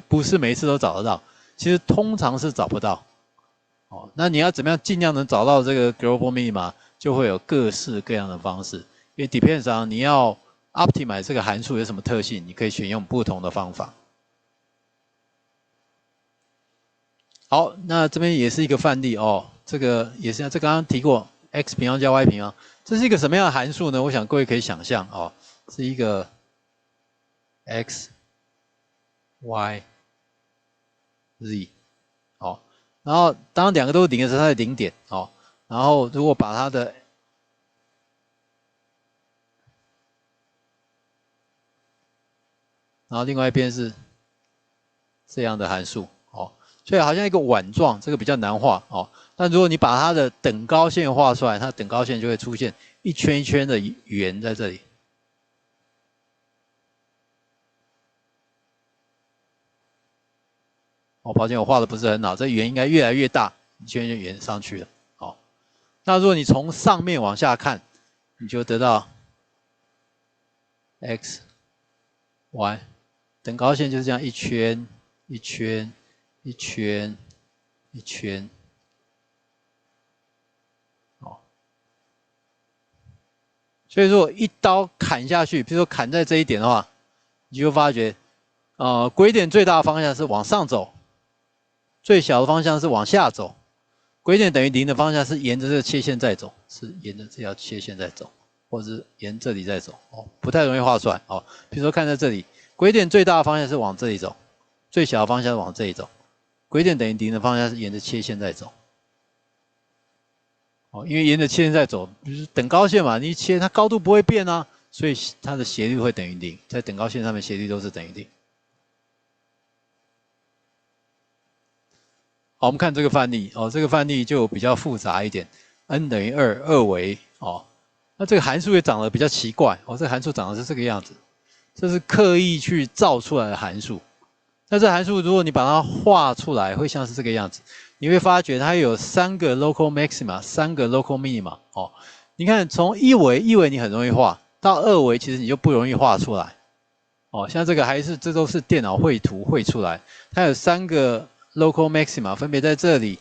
A: 不是每一次都找得到，其实通常是找不到。哦，那你要怎么样尽量能找到这个 global minima， 就会有各式各样的方式，因为 depends on 你要 optimize 这个函数有什么特性，你可以选用不同的方法。好，那这边也是一个范例哦，这个也是这刚刚提过 x 平方加 y 平方，这是一个什么样的函数呢？我想各位可以想象哦，是一个 x y z 哦，然后当两个都是零的时候，它的零点哦，然后如果把它的然后另外一边是这样的函数哦，所以好像一个碗状，这个比较难画哦。但如果你把它的等高线画出来，它等高线就会出现一圈一圈的圆在这里。哦，抱歉，我画的不是很好，这圆应该越来越大，一圈一圈圆上去了。哦，那如果你从上面往下看，你就得到 x y 等高线就是这样一圈一圈一圈一圈。哦，所以说一刀砍下去，比如说砍在这一点的话，你就发觉，轨点最大的方向是往上走。最小的方向是往下走，轨点等于0的方向是沿着这个切线在走，是沿着这条切线在走，或者是沿这里在走哦，不太容易画出来哦。比如说看在这里，轨点最大的方向是往这里走，最小的方向是往这里走，轨点等于0的方向是沿着切线在走。哦，因为沿着切线在走，就是等高线嘛，你一切它高度不会变啊，所以它的斜率会等于0，在等高线上面斜率都是等于0。好，我们看这个范例哦，这个范例就比较复杂一点 ，n 等于2， 二维哦。那这个函数也长得比较奇怪哦，这个函数长得是这个样子，这是刻意去造出来的函数。那这函数如果你把它画出来，会像是这个样子，你会发觉它有3个 local maxima， 3个 local minima 哦。你看从一维你很容易画，到2维其实你就不容易画出来。哦，像这个这都是电脑绘图绘出来，它有3个 local maxima 分别在这里，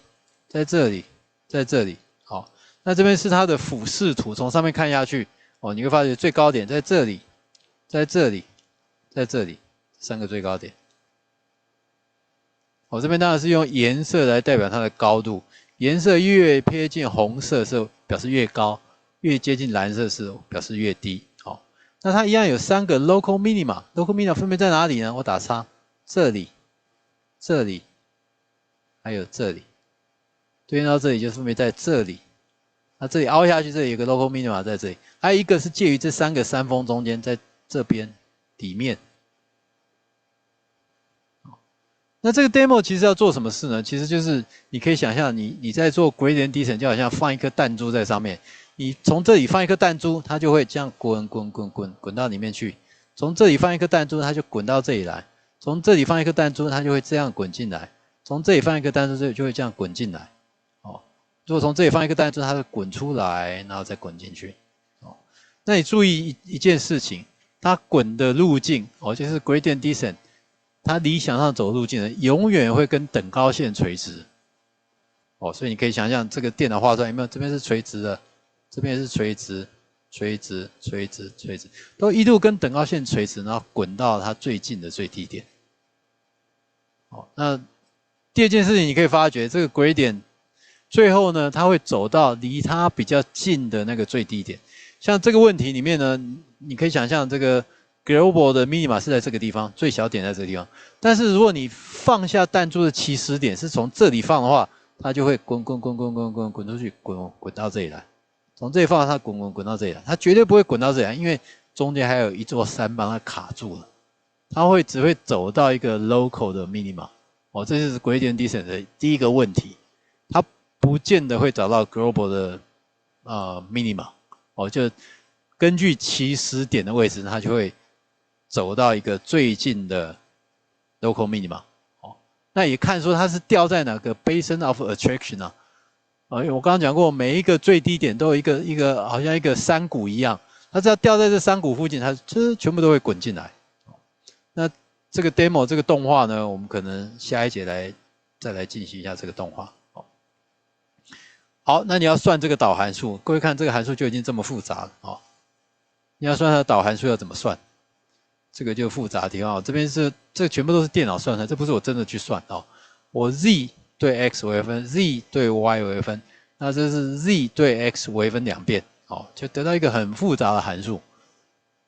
A: 在这里，在这里。好，那这边是它的俯视图，从上面看下去，哦，你会发觉最高点在这里，在这里，在这里，3个最高点。我这边当然是用颜色来代表它的高度，颜色越贴近红色是表示越高，越接近蓝色是表示越低。好，那它一样有3个 local minima，local minima 分别在哪里呢？我打叉，这里，这里。还有这里，对应到这里就分别在这里。那这里凹下去，这里有个 local minima 在这里，还有一个是介于这3个山峰中间，在这边底面。那这个 demo 其实要做什么事呢？其实就是你可以想象你在做 gradient descent， 就好像放一颗弹珠在上面，你从这里放一颗弹珠，它就会这样滚到里面去；从这里放一颗弹珠，它就滚到这里来；从这里放一颗弹珠，它就会这样滚进来。从这里放一个弹珠，就会这样滚进来，哦。如果从这里放一个弹珠，它会滚出来，然后再滚进去，哦。那你注意一件事情，它滚的路径，哦，就是 gradient descent， 它理想上走路径呢，永远会跟等高线垂直，哦。所以你可以想象这个电脑画出来有没有？这边是垂直的，这边也是垂直，垂直，垂直，垂直，都一路跟等高线垂直，然后滚到它最近的最低点，哦。那第二件事情，你可以发觉这个gradient最后呢，它会走到离它比较近的那个最低点。像这个问题里面呢，你可以想象这个 global 的 minima 是在这个地方，最小点在这个地方。但是如果你放下弹珠的起始点是从这里放的话，它就会滚出去，滚到这里来。从这里放它滚到这里来，它绝对不会滚到这里来，因为中间还有一座山帮它卡住了。它只会走到一个 local 的 minima。哦，这就是 gradient descent 的第一个问题，它不见得会找到 global 的minima。哦，就根据起始点的位置，它就会走到一个最近的 local minima。哦，那也看说它是掉在哪个 basin of attraction 啊。因为我刚刚讲过，每一个最低点都有一个好像一个山谷一样，它只要掉在这山谷附近，它全部都会滚进来。那这个 demo 这个动画呢，我们可能下一节再来进行一下这个动画。好，那你要算这个导函数，各位看这个函数就已经这么复杂了哦。你要算它的导函数要怎么算？这个就复杂的地方。这边这全部都是电脑算出来，这不是我真的去算哦。我 z 对 x 微分 ，z 对 y 微分，那这是 z 对 x 微分2遍，哦，就得到一个很复杂的函数。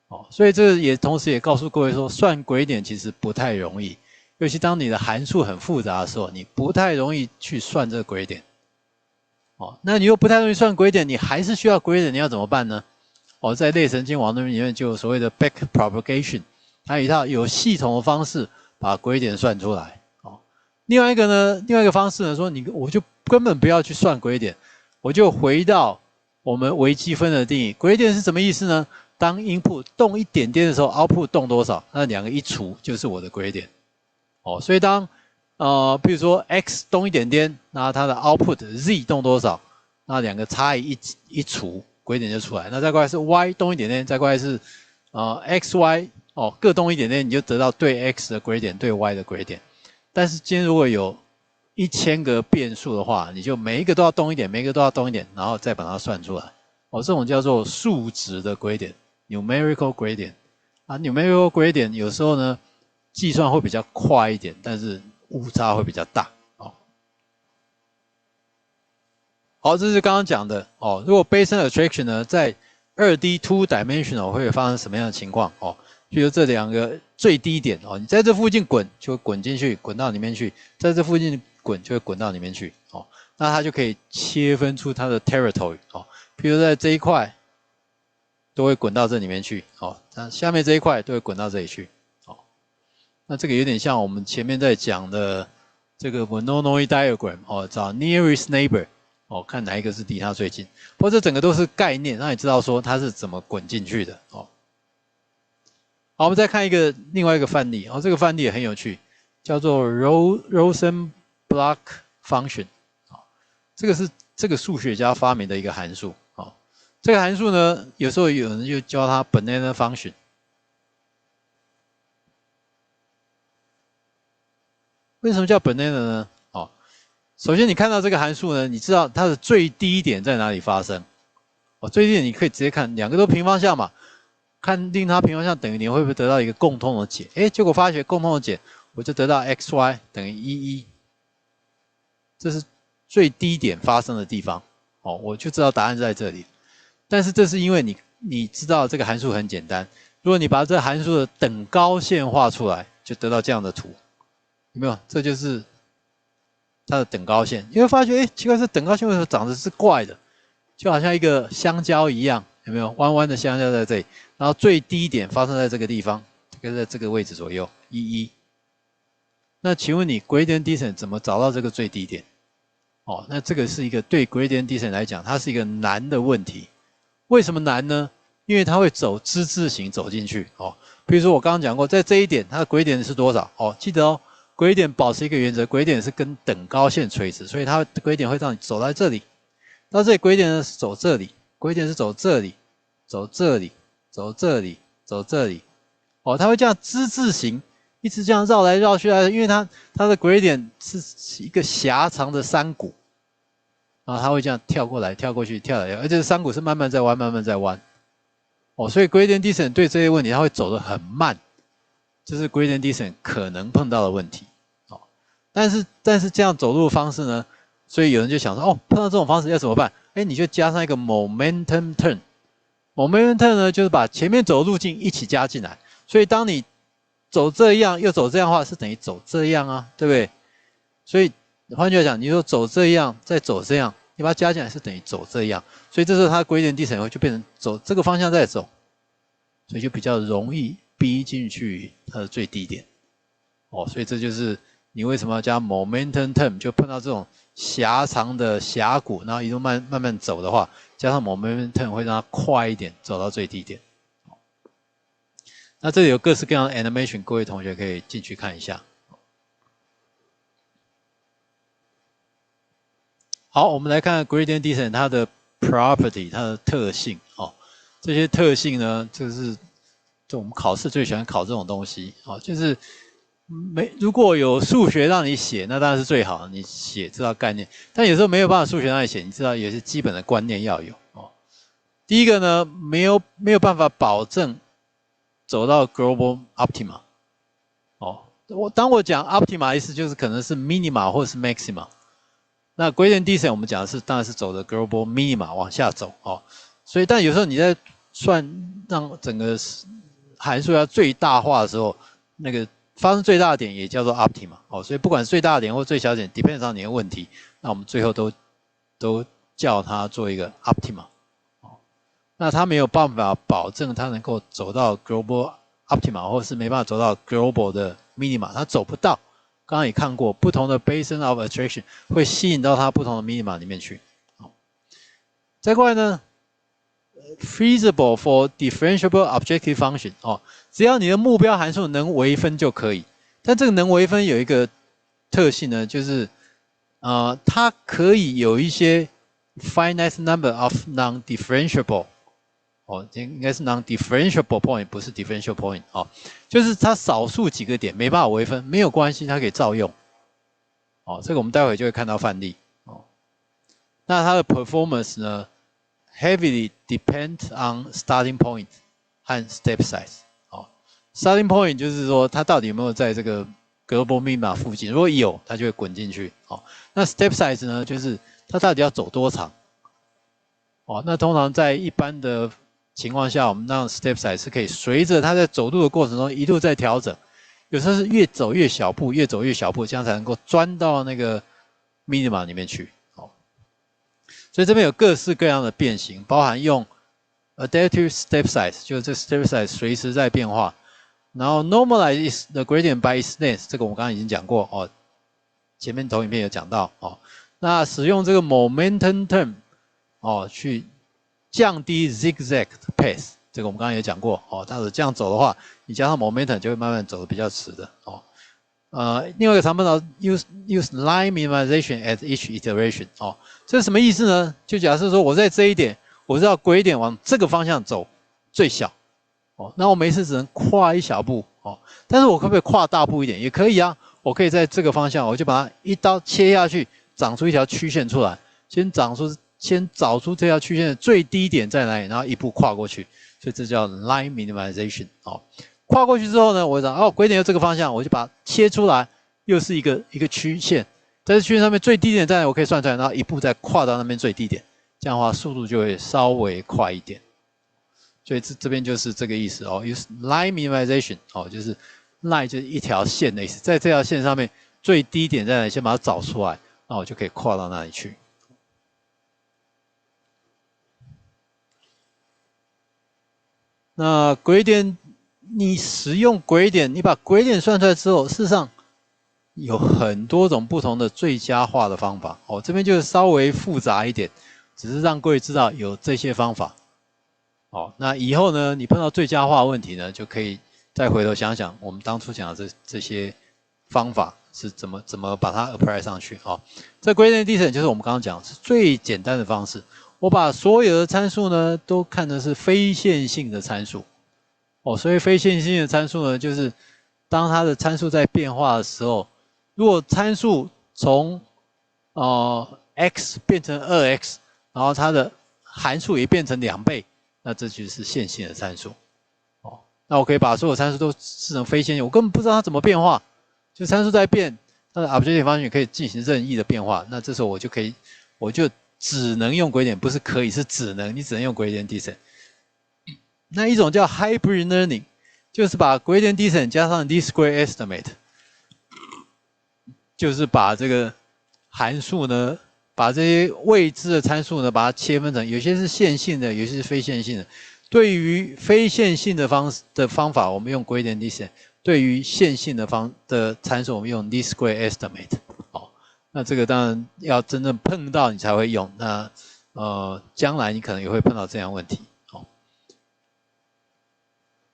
A: 哦，所以这也同时也告诉各位说，算轨点其实不太容易，尤其当你的函数很复杂的时候，你不太容易去算这个轨点。哦，那你又不太容易算轨点，你还是需要轨点，你要怎么办呢？哦，在类神经网络里面就有所谓的 backpropagation， 它有一套有系统的方式把轨点算出来。哦，另外一个方式呢，说我就根本不要去算轨点，我就回到我们微积分的定义，轨点是什么意思呢？当 input 动一点点的时候 ，output 动多少？那两个一除就是我的轨点。哦，所以当比如说 x 动一点点，那它的 output z 动多少？那两个差异一除，轨点就出来。那再过来是 y 动一点点，再过来是x y 各动一点点，你就得到对 x 的轨点，对 y 的轨点。但是今天如果有1000个变数的话，你就每一个都要动一点，每一个都要动一点，然后再把它算出来。哦，这种叫做数值的轨点 （numerical gradient） 啊 ，numerical gradient 有时候呢计算会比较快一点，但是误差会比较大。哦，好，这是刚刚讲的哦。如果 basin attraction 呢，在2D two dimensional 会发生什么样的情况？哦，比如这两个最低点哦，你在这附近滚就会滚进去，滚到里面去；在这附近滚就会滚到里面去。哦，那它就可以切分出它的 territory 哦。譬如在这一块都会滚到这里面去，哦，那下面这一块都会滚到这里去，哦，那这个有点像我们前面在讲的这个 Voronoi diagram， 哦，找 nearest neighbor， 哦，看哪一个是离它最近。不过这整个都是概念，让你知道说它是怎么滚进去的，哦。好，我们再看另外一个范例，哦，这个范例也很有趣，叫做 Rosenblock function， 哦，这个是这个数学家发明的一个函数。这个函数呢，有时候有人就叫它 banana function。为什么叫 banana 呢？哦，首先你看到这个函数呢，你知道它的最低点在哪里发生？哦，最低点你可以直接看，两个都平方项嘛，判定它平方项等于0，会不会得到一个共通的解？结果发觉共通的解，我就得到 xy 等于11，这是最低点发生的地方。哦，我就知道答案在这里。但是这是因为你知道这个函数很简单，如果你把这函数的等高线画出来，就得到这样的图，有没有？这就是它的等高线。你会发觉，奇怪，这等高线为什么长得是怪的？就好像一个香蕉一样，有没有？弯弯的香蕉在这里，然后最低点发生在这个地方，这个在这个位置左右，11。那请问你 gradient descent 怎么找到这个最低点？哦，那这个是一个对 gradient descent 来讲，它是一个难的问题。为什么难呢？因为它会走之字形走进去哦。比如说我刚刚讲过，在这一点它的轨点是多少？哦，记得哦，轨点保持一个原则，轨点是跟等高线垂直，所以它轨点会让你走到这里。到这里轨点呢是走这里，轨点是走这里，走这里，走这里，走这里。哦，它会这样之字形，一直这样绕来绕去来，因为它的轨点是一个狭长的山谷。然后它会这样跳过来、跳过去、跳来，而且山谷是慢慢在弯、慢慢在弯。哦，所以 gradient descent 对这些问题它会走得很慢，这是 gradient descent 可能碰到的问题。哦，但是这样走路的方式呢，所以有人就想说，哦，碰到这种方式要怎么办？你就加上一个 momentum turn。momentum turn 呢，就是把前面走的路径一起加进来，所以当你走这样又走这样的话，是等于走这样啊，对不对？所以换句话讲，你说走这样再走这样，你把它加进来是等于走这样，所以这时候它的gradient descent就变成走这个方向再走，所以就比较容易逼进去它的最低点。哦，所以这就是你为什么要加 momentum term， 就碰到这种狭长的峡谷，然后一路慢慢走的话，加上 momentum term 会让它快一点走到最低点。那这里有各式各样的 animation， 各位同学可以进去看一下。好，我们来看 gradient descent 它的 property， 它的特性哦。这些特性呢，就我们考试最喜欢考这种东西哦，就是如果有数学让你写，那当然是最好，你写知道概念。但有时候没有办法数学让你写，你知道有些基本的观念要有哦。第一个呢，没有办法保证走到 global optima。哦，当我讲 optima 意思就是可能是 minima 或者是 maxima。那 gradient descent 我们讲的是当然是走的 global minima 往下走哦。所以但有时候你在算让整个函数要最大化的时候，那个发生最大的点也叫做 optima 哦。所以不管是最大的点或最小点 ，depends on 你的问题，那我们最后都叫它做一个 optima。那它没有办法保证它能够走到 global optima， 或是没办法走到 global 的 minima， 它走不到。刚刚也看过，不同的 basin of attraction 会吸引到它不同的 minima 里面去。再过来呢 ，feasible for differentiable objective function 哦，只要你的目标函数能微分就可以。但这个能微分有一个特性呢，就是它可以有一些 finite number of non-differentiable。哦，应该是 non-differentiable point， 不是 differential point 哦，就是它少数几个点没办法微分，没有关系，它可以照用。哦，这个我们待会就会看到范例。哦，那它的 performance 呢 ，heavily depend on starting point 和 step size。哦 ，starting point 就是说它到底有没有在这个 global minima 附近，如果有，它就会滚进去。哦，那 step size 呢，就是它到底要走多长。哦，那通常在一般的情况下，我们让 step size 是可以随着它在走路的过程中一路在调整，有时候是越走越小步，越走越小步，这样才能够钻到那个 minima 里面去。哦，所以这边有各式各样的变形，包含用 adaptive step size， 就是这 step size 随时在变化，然后 normalize the gradient by its length， 这个我们刚刚已经讲过哦，前面投影片有讲到哦。那使用这个 momentum term 哦去降低 zigzag path， 这个我们刚刚也讲过哦。但是这样走的话，你加上 momentum 就会慢慢走得比较迟的哦。另外一个常碰到 use line minimization at each iteration 哦，这是什么意思呢？就假设说我在这一点，我知道gradient往这个方向走最小哦，那我每次只能跨一小步哦，但是我可不可以跨大步一点？也可以啊，我可以在这个方向，我就把它一刀切下去，长出一条曲线出来，先找出这条曲线的最低点在哪里，然后一步跨过去，所以这叫 line minimization 哦。跨过去之后呢，我找gradient这个方向，我就把它切出来，又是一个曲线，在这曲线上面最低点在哪里，我可以算出来，然后一步再跨到那边最低点，这样的话速度就会稍微快一点。所以这边就是这个意思哦 ，use line minimization 哦，就是 line 就是一条线的意思，在这条线上面最低点在哪里，先把它找出来，那我就可以跨到那里去。那gradient，你使用gradient，你把gradient算出来之后，事实上有很多种不同的最佳化的方法。哦，这边就稍微复杂一点，只是让各位知道有这些方法。哦，那以后呢，你碰到最佳化问题呢，就可以再回头想想我们当初讲的这些方法是怎么把它 apply 上去。哦，这 gradient descent 就是我们刚刚讲是最简单的方式。我把所有的参数呢都看的是非线性的参数，哦，所以非线性的参数呢，就是当它的参数在变化的时候，如果参数从x 变成2x， 然后它的函数也变成2倍，那这就是线性的参数。哦，那我可以把所有参数都视成非线性，我根本不知道它怎么变化，就参数在变，它的 objective function 可以进行任意的变化，那这时候我就只能用gradient，不是可以，是只能，你只能用gradient descent。那一种叫 hybrid learning，就是把 gradient descent 加上 least square estimate， 就是把这个函数呢，把这些未知的参数呢，把它切分成有些是线性的，有些是非线性的。对于非线性的方法，我们用 gradient descent； 对于线性的参数，我们用 least square estimate。好，那这个当然要真正碰到你才会用。那将来你可能也会碰到这样的问题。好，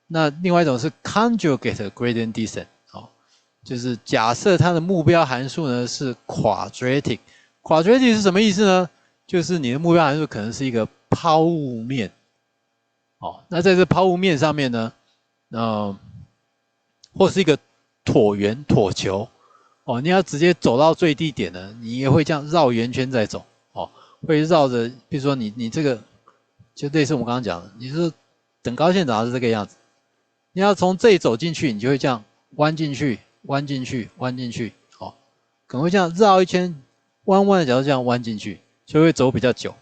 A: 那另外一种是 conjugate gradient descent。好，就是假设它的目标函数呢是 quadratic。quadratic 是什么意思呢？就是你的目标函数可能是一个抛物面。哦，那在这抛物面上面呢，或是一个椭圆、椭球，哦，你要直接走到最低点呢，你也会这样绕圆圈在走，哦，会绕着，比如说你这个，就类似我们刚刚讲的，你是等高线长是这个样子，你要从这里走进去，你就会这样弯进去、弯进去、弯进去，哦，可能会这样绕一圈，弯弯的角度这样弯进去，所以会走比较久。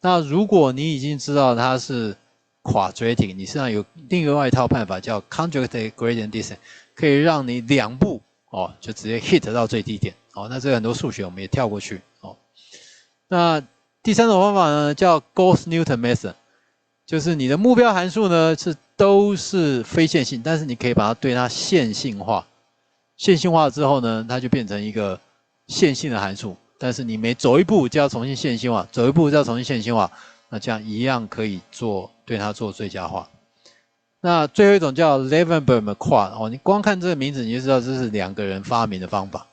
A: 那如果你已经知道它是quadratic， 你实际上有另外一套办法叫 conjugate gradient descent， 可以让你2步哦就直接 hit 到最低点哦。那这个很多数学我们也跳过去哦。那第三种方法呢叫 Gauss-Newton method， 就是你的目标函数呢都是非线性，但是你可以把它对它线性化。线性化之后呢，它就变成一个线性的函数，但是你每走一步就要重新线性化，走一步就要重新线性化。那这样一样可以对它做最佳化。那最后一种叫 Levenberg-McQuarrie 哦，你光看这个名字你就知道这是2个人发明的方法。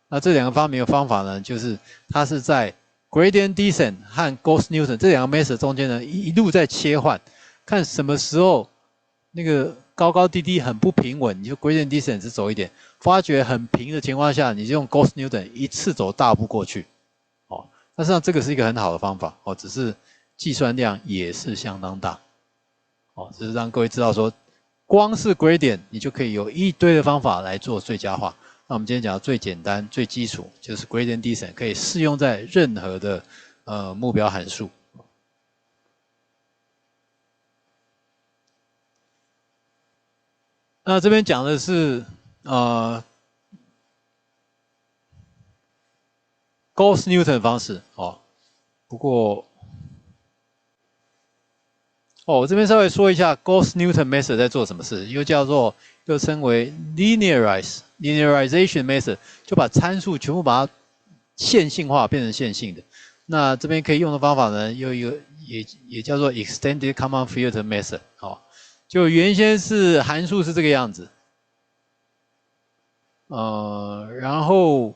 A: 那这2个发明的方法呢，就是它是在 gradient descent 和 Gauss-Newton 这2个 method 中间呢一路在切换，看什么时候那个高高低低很不平稳，你就 gradient descent 只走一点；发觉很平的情况下，你就用 Gauss-Newton 一次走大步过去。哦，那实际上这个是一个很好的方法哦，只是计算量也是相当大，哦，只是让各位知道说，光是 gradient 你就可以有一堆的方法来做最佳化。那我们今天讲的最简单、最基础就是 gradient descent， 可以适用在任何的目标函数。那这边讲的是Gauss-Newton 方式哦，不过。我这边稍微说一下 Gauss-Newton method 在做什么事，又称为 linearization method， 就把参数全部把它线性化变成线性的。那这边可以用的方法呢，也叫做 extended common filter method。哦，就原先是函数是这个样子，然后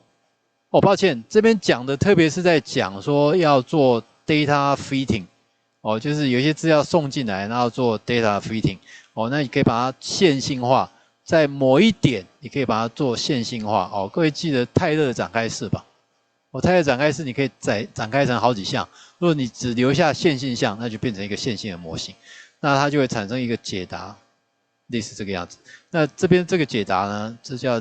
A: 抱歉，这边讲的特别是在讲说要做 data fitting。哦，就是有一些资料送进来，然后做 data fitting。哦，那你可以把它线性化，在某一点你可以把它做线性化。哦，各位记得泰勒展开式吧？泰勒展开式你可以展开成好几项。如果你只留下线性项，那就变成一个线性的模型，那它就会产生一个解答，类似这个样子。那这边这个解答呢，这叫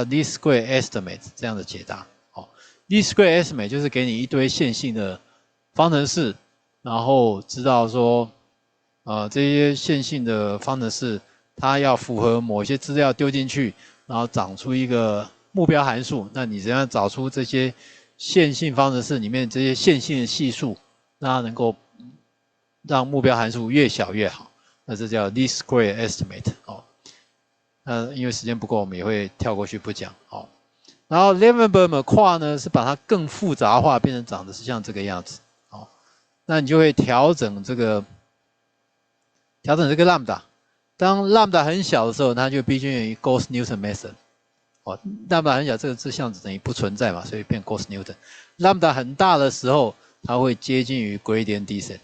A: least square estimate 这样的解答。哦 ，least square estimate 就是给你一堆线性的方程式。然后知道说，这些线性的方程式，它要符合某些资料丢进去，然后长出一个目标函数。那你怎样找出这些线性方程式里面这些线性的系数，让它能够让目标函数越小越好？那这叫 least square estimate 哦。因为时间不够，我们也会跳过去不讲哦。然后 Levenberg-McQuarrie 呢，是把它更复杂化，变成长得是像这个样子。那你就会调整这个lambda。当 lambda 很小的时候，它就必须于 Gauss-Newton method。哦 ，lambda 很小，这项子等于不存在嘛，所以变 Gauss-Newton。lambda 很大的时候，它会接近于 gradient descent。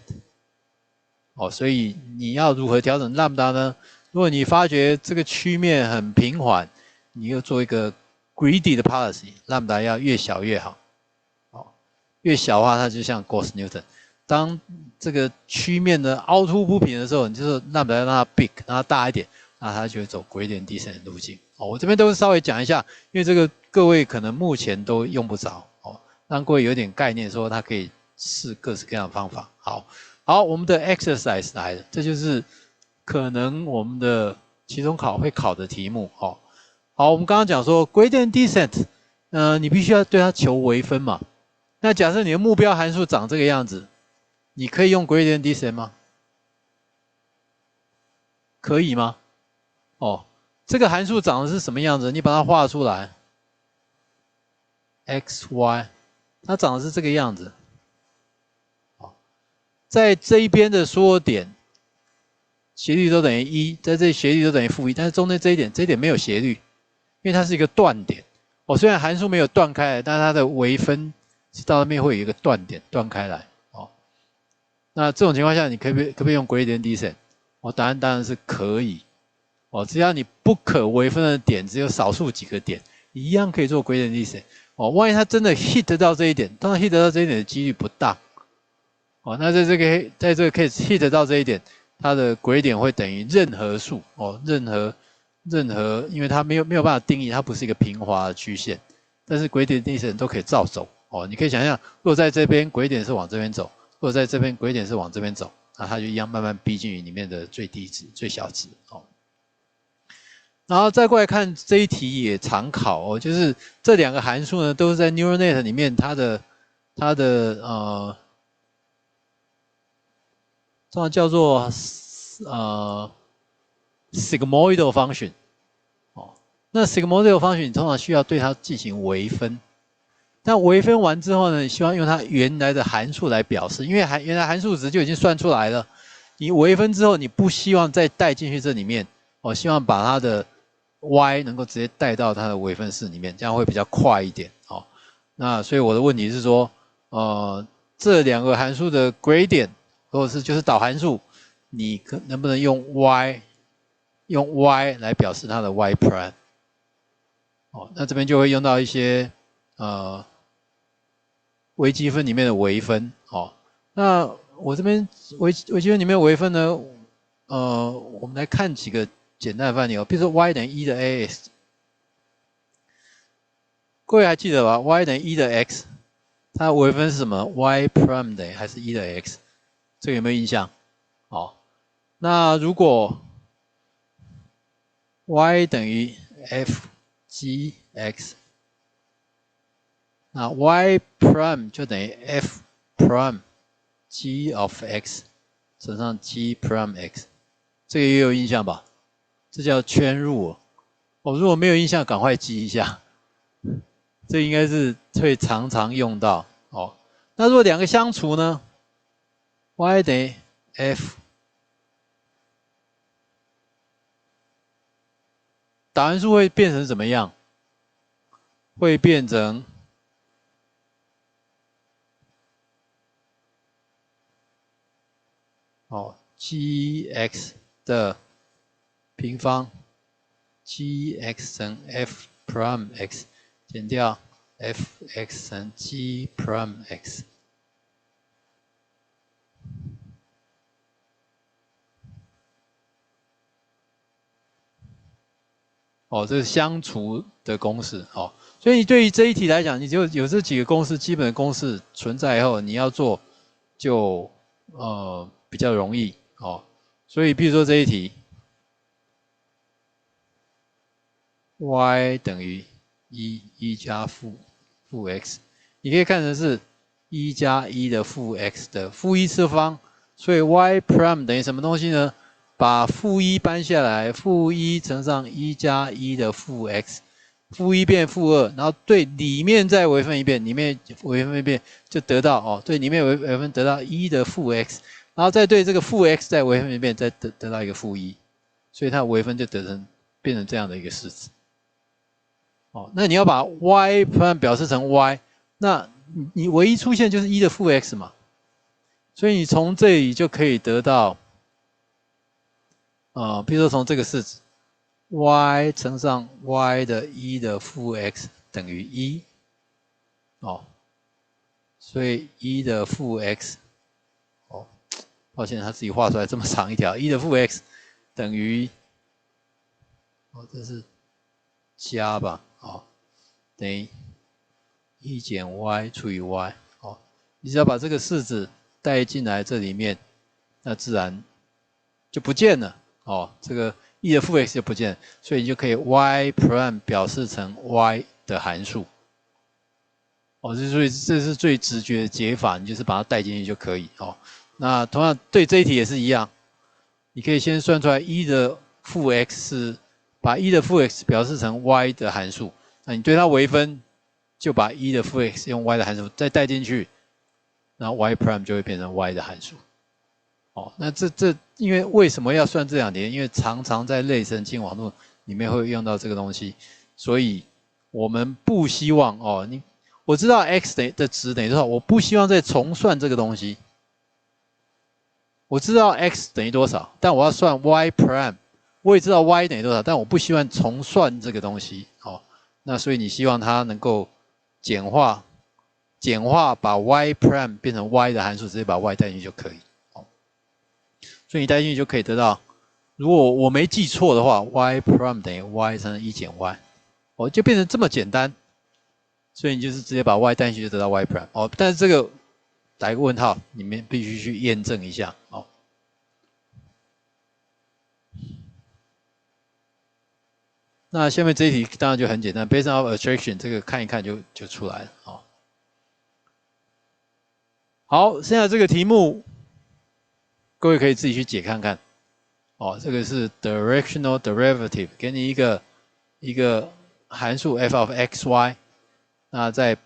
A: 哦，所以你要如何调整 lambda 呢？如果你发觉这个曲面很平缓，你又做一个 greedy 的 policy，lambda 要越小越好。哦，越小的话，它就像 Gauss-Newton。当这个曲面的凹凸不平的时候，你就是lambda要让它 big， 让它大一点，那它就会走 gradient descent 的路径。哦，我这边都是稍微讲一下，因为这个各位可能目前都用不着哦，让各位有点概念，说它可以试各式各样的方法。好，我们的 exercise 来了，这就是可能我们的期中考会考的题目哦。好，我们刚刚讲说 gradient descent，你必须要对它求微分嘛。那假设你的目标函数长这个样子，你可以用 gradient descent 吗？可以吗？哦，这个函数长的是什么样子？你把它画出来 ，x y， 它长的是这个样子。在这一边的所有点，斜率都等于1，在这里斜率都等于-1，但是中间这一点没有斜率，因为它是一个断点。哦，虽然函数没有断开来，但是它的微分是到那边会有一个断点断开来。哦，那这种情况下，你可不可以用 gradient descent？ 哦，答案当然是可以。哦，只要你不可微分的点只有少数几个点，你一样可以做 gradient descent。哦，万一它真的 hit 到这一点，当然 hit 到这一点的几率不大。哦，那在这个 case hit 到这一点，它的 gradient 会等于任何数哦，任何，因为它没有办法定义，它不是一个平滑的曲线，但是 gradient descent 都可以照走哦。你可以想象，如果在这边 gradient 是往这边走，或者在这边 gradient 是往这边走，那它就一样慢慢逼近于里面的最低值、最小值哦。然后再过来看这一题也常考哦，就是这两个函数呢都是在 neural net 里面它的这叫做sigmoidal function 哦。那 sigmoidal function 你通常需要对它进行微分，但微分完之后呢，你希望用它原来的函数来表示，因为原来函数值就已经算出来了，你微分之后你不希望再带进去这里面，哦，希望把它的 y 能够直接带到它的微分式里面，这样会比较快一点哦。那所以我的问题是说，这两个函数的 gradient 或者是就是导函数，你能不能用 y 来表示它的 y prime？ 哦，那这边就会用到一些微积分里面的微分哦。那我这边微积分里面微分呢，我们来看几个简单的范例哦，比如说 y 等于1的 ax， 各位还记得吧 ？y 等于1的 x， 它的微分是什么 ？y prime 等于还是1的 x？ 这个有没有印象？哦，那如果 y 等于 f g x， 那 y prime 就等于 f prime g of x 乘上 g prime x， 这个也有印象吧？这叫圈入哦。如果没有印象，赶快记一下。这应该是会常常用到哦。那如果两个相除呢 ？y 等于 f， 导函数会变成怎么样？会变成gx 的平方 gx 乘 f prime x 减掉 f(x) 乘 g prime x。哦，这是相除的公式哦。所以你对于这一题来讲，你就有这几个公式，基本的公式存在以后，你要做就比较容易哦。所以，比如说这一题 y 等于1加负 x， 你可以看成是1加1的负 x 的负1次方，所以 y prime 等于什么东西呢？把负1搬下来，负1乘上1加1的负 x， 负1变负2，然后对里面再微分一遍，里面微分一遍就得到哦，对里面微分得到1的负 x， 然后再对这个负 x 再微分一遍，再得到一个负1，所以它微分就变成这样的一个式子。哦，那你要把 y prime 表示成 y， 那你唯一出现就是1的负 x 嘛，所以你从这里就可以得到。比如说从这个式子 y 乘上 y 的1的负 x 等于1，哦，所以1的负 x， 哦，抱歉，他自己画出来这么长一条，1的负 x 等于，哦，这是加吧，哦，等于1减 y除以 y， 哦，你只要把这个式子带进来这里面，那自然就不见了。哦，这个 e 的负 x 就不见了，所以你就可以 y prime 表示成 y 的函数。哦，这是最直觉的解法，你就是把它带进去就可以哦。那同样对这一题也是一样，你可以先算出来 e 的负 x， 把 e 的负 x 表示成 y 的函数，那你对它微分，就把 e 的负 x 用 y 的函数再带进去，然后 y prime 就会变成 y 的函数。哦，那因为为什么要算这两题？因为常常在类神经网络里面会用到这个东西，所以我们不希望哦，我知道 x 的值等于多少，我不希望再重算这个东西。我知道 x 等于多少，但我要算 y prime， 我也知道 y 等于多少，但我不希望重算这个东西。哦，那所以你希望它能够简化把 y prime 变成 y 的函数，直接把 y 带进去就可以。哦，所以你带进去就可以得到，如果我没记错的话 ，y prime 等于 y 乘1减 y， 哦，就变成这么简单。所以你就是直接把 y 带进去就得到 y prime。哦，但是这个打一个问号，你们必须去验证一下。哦。那下面这一题当然就很简单 ，based on attraction 这个看一看就出来了。哦，好，剩下这个题目，各位可以自己去解看看。哦，这个是 directional derivative， 给你一个函数 f of x y， 那在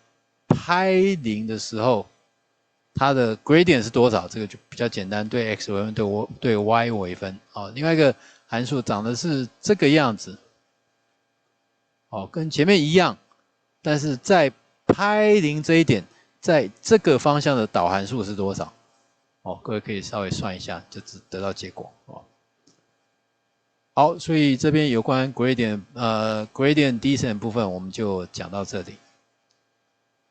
A: 拍0的时候，它的 gradient 是多少？这个就比较简单，对 x 微分，对 y 微分。哦，另外一个函数长得是这个样子。哦，跟前面一样，但是在拍0这一点，在这个方向的导函数是多少？哦，各位可以稍微算一下，就得到结果。哦，好，所以这边有关 gradient descent 部分我们就讲到这里。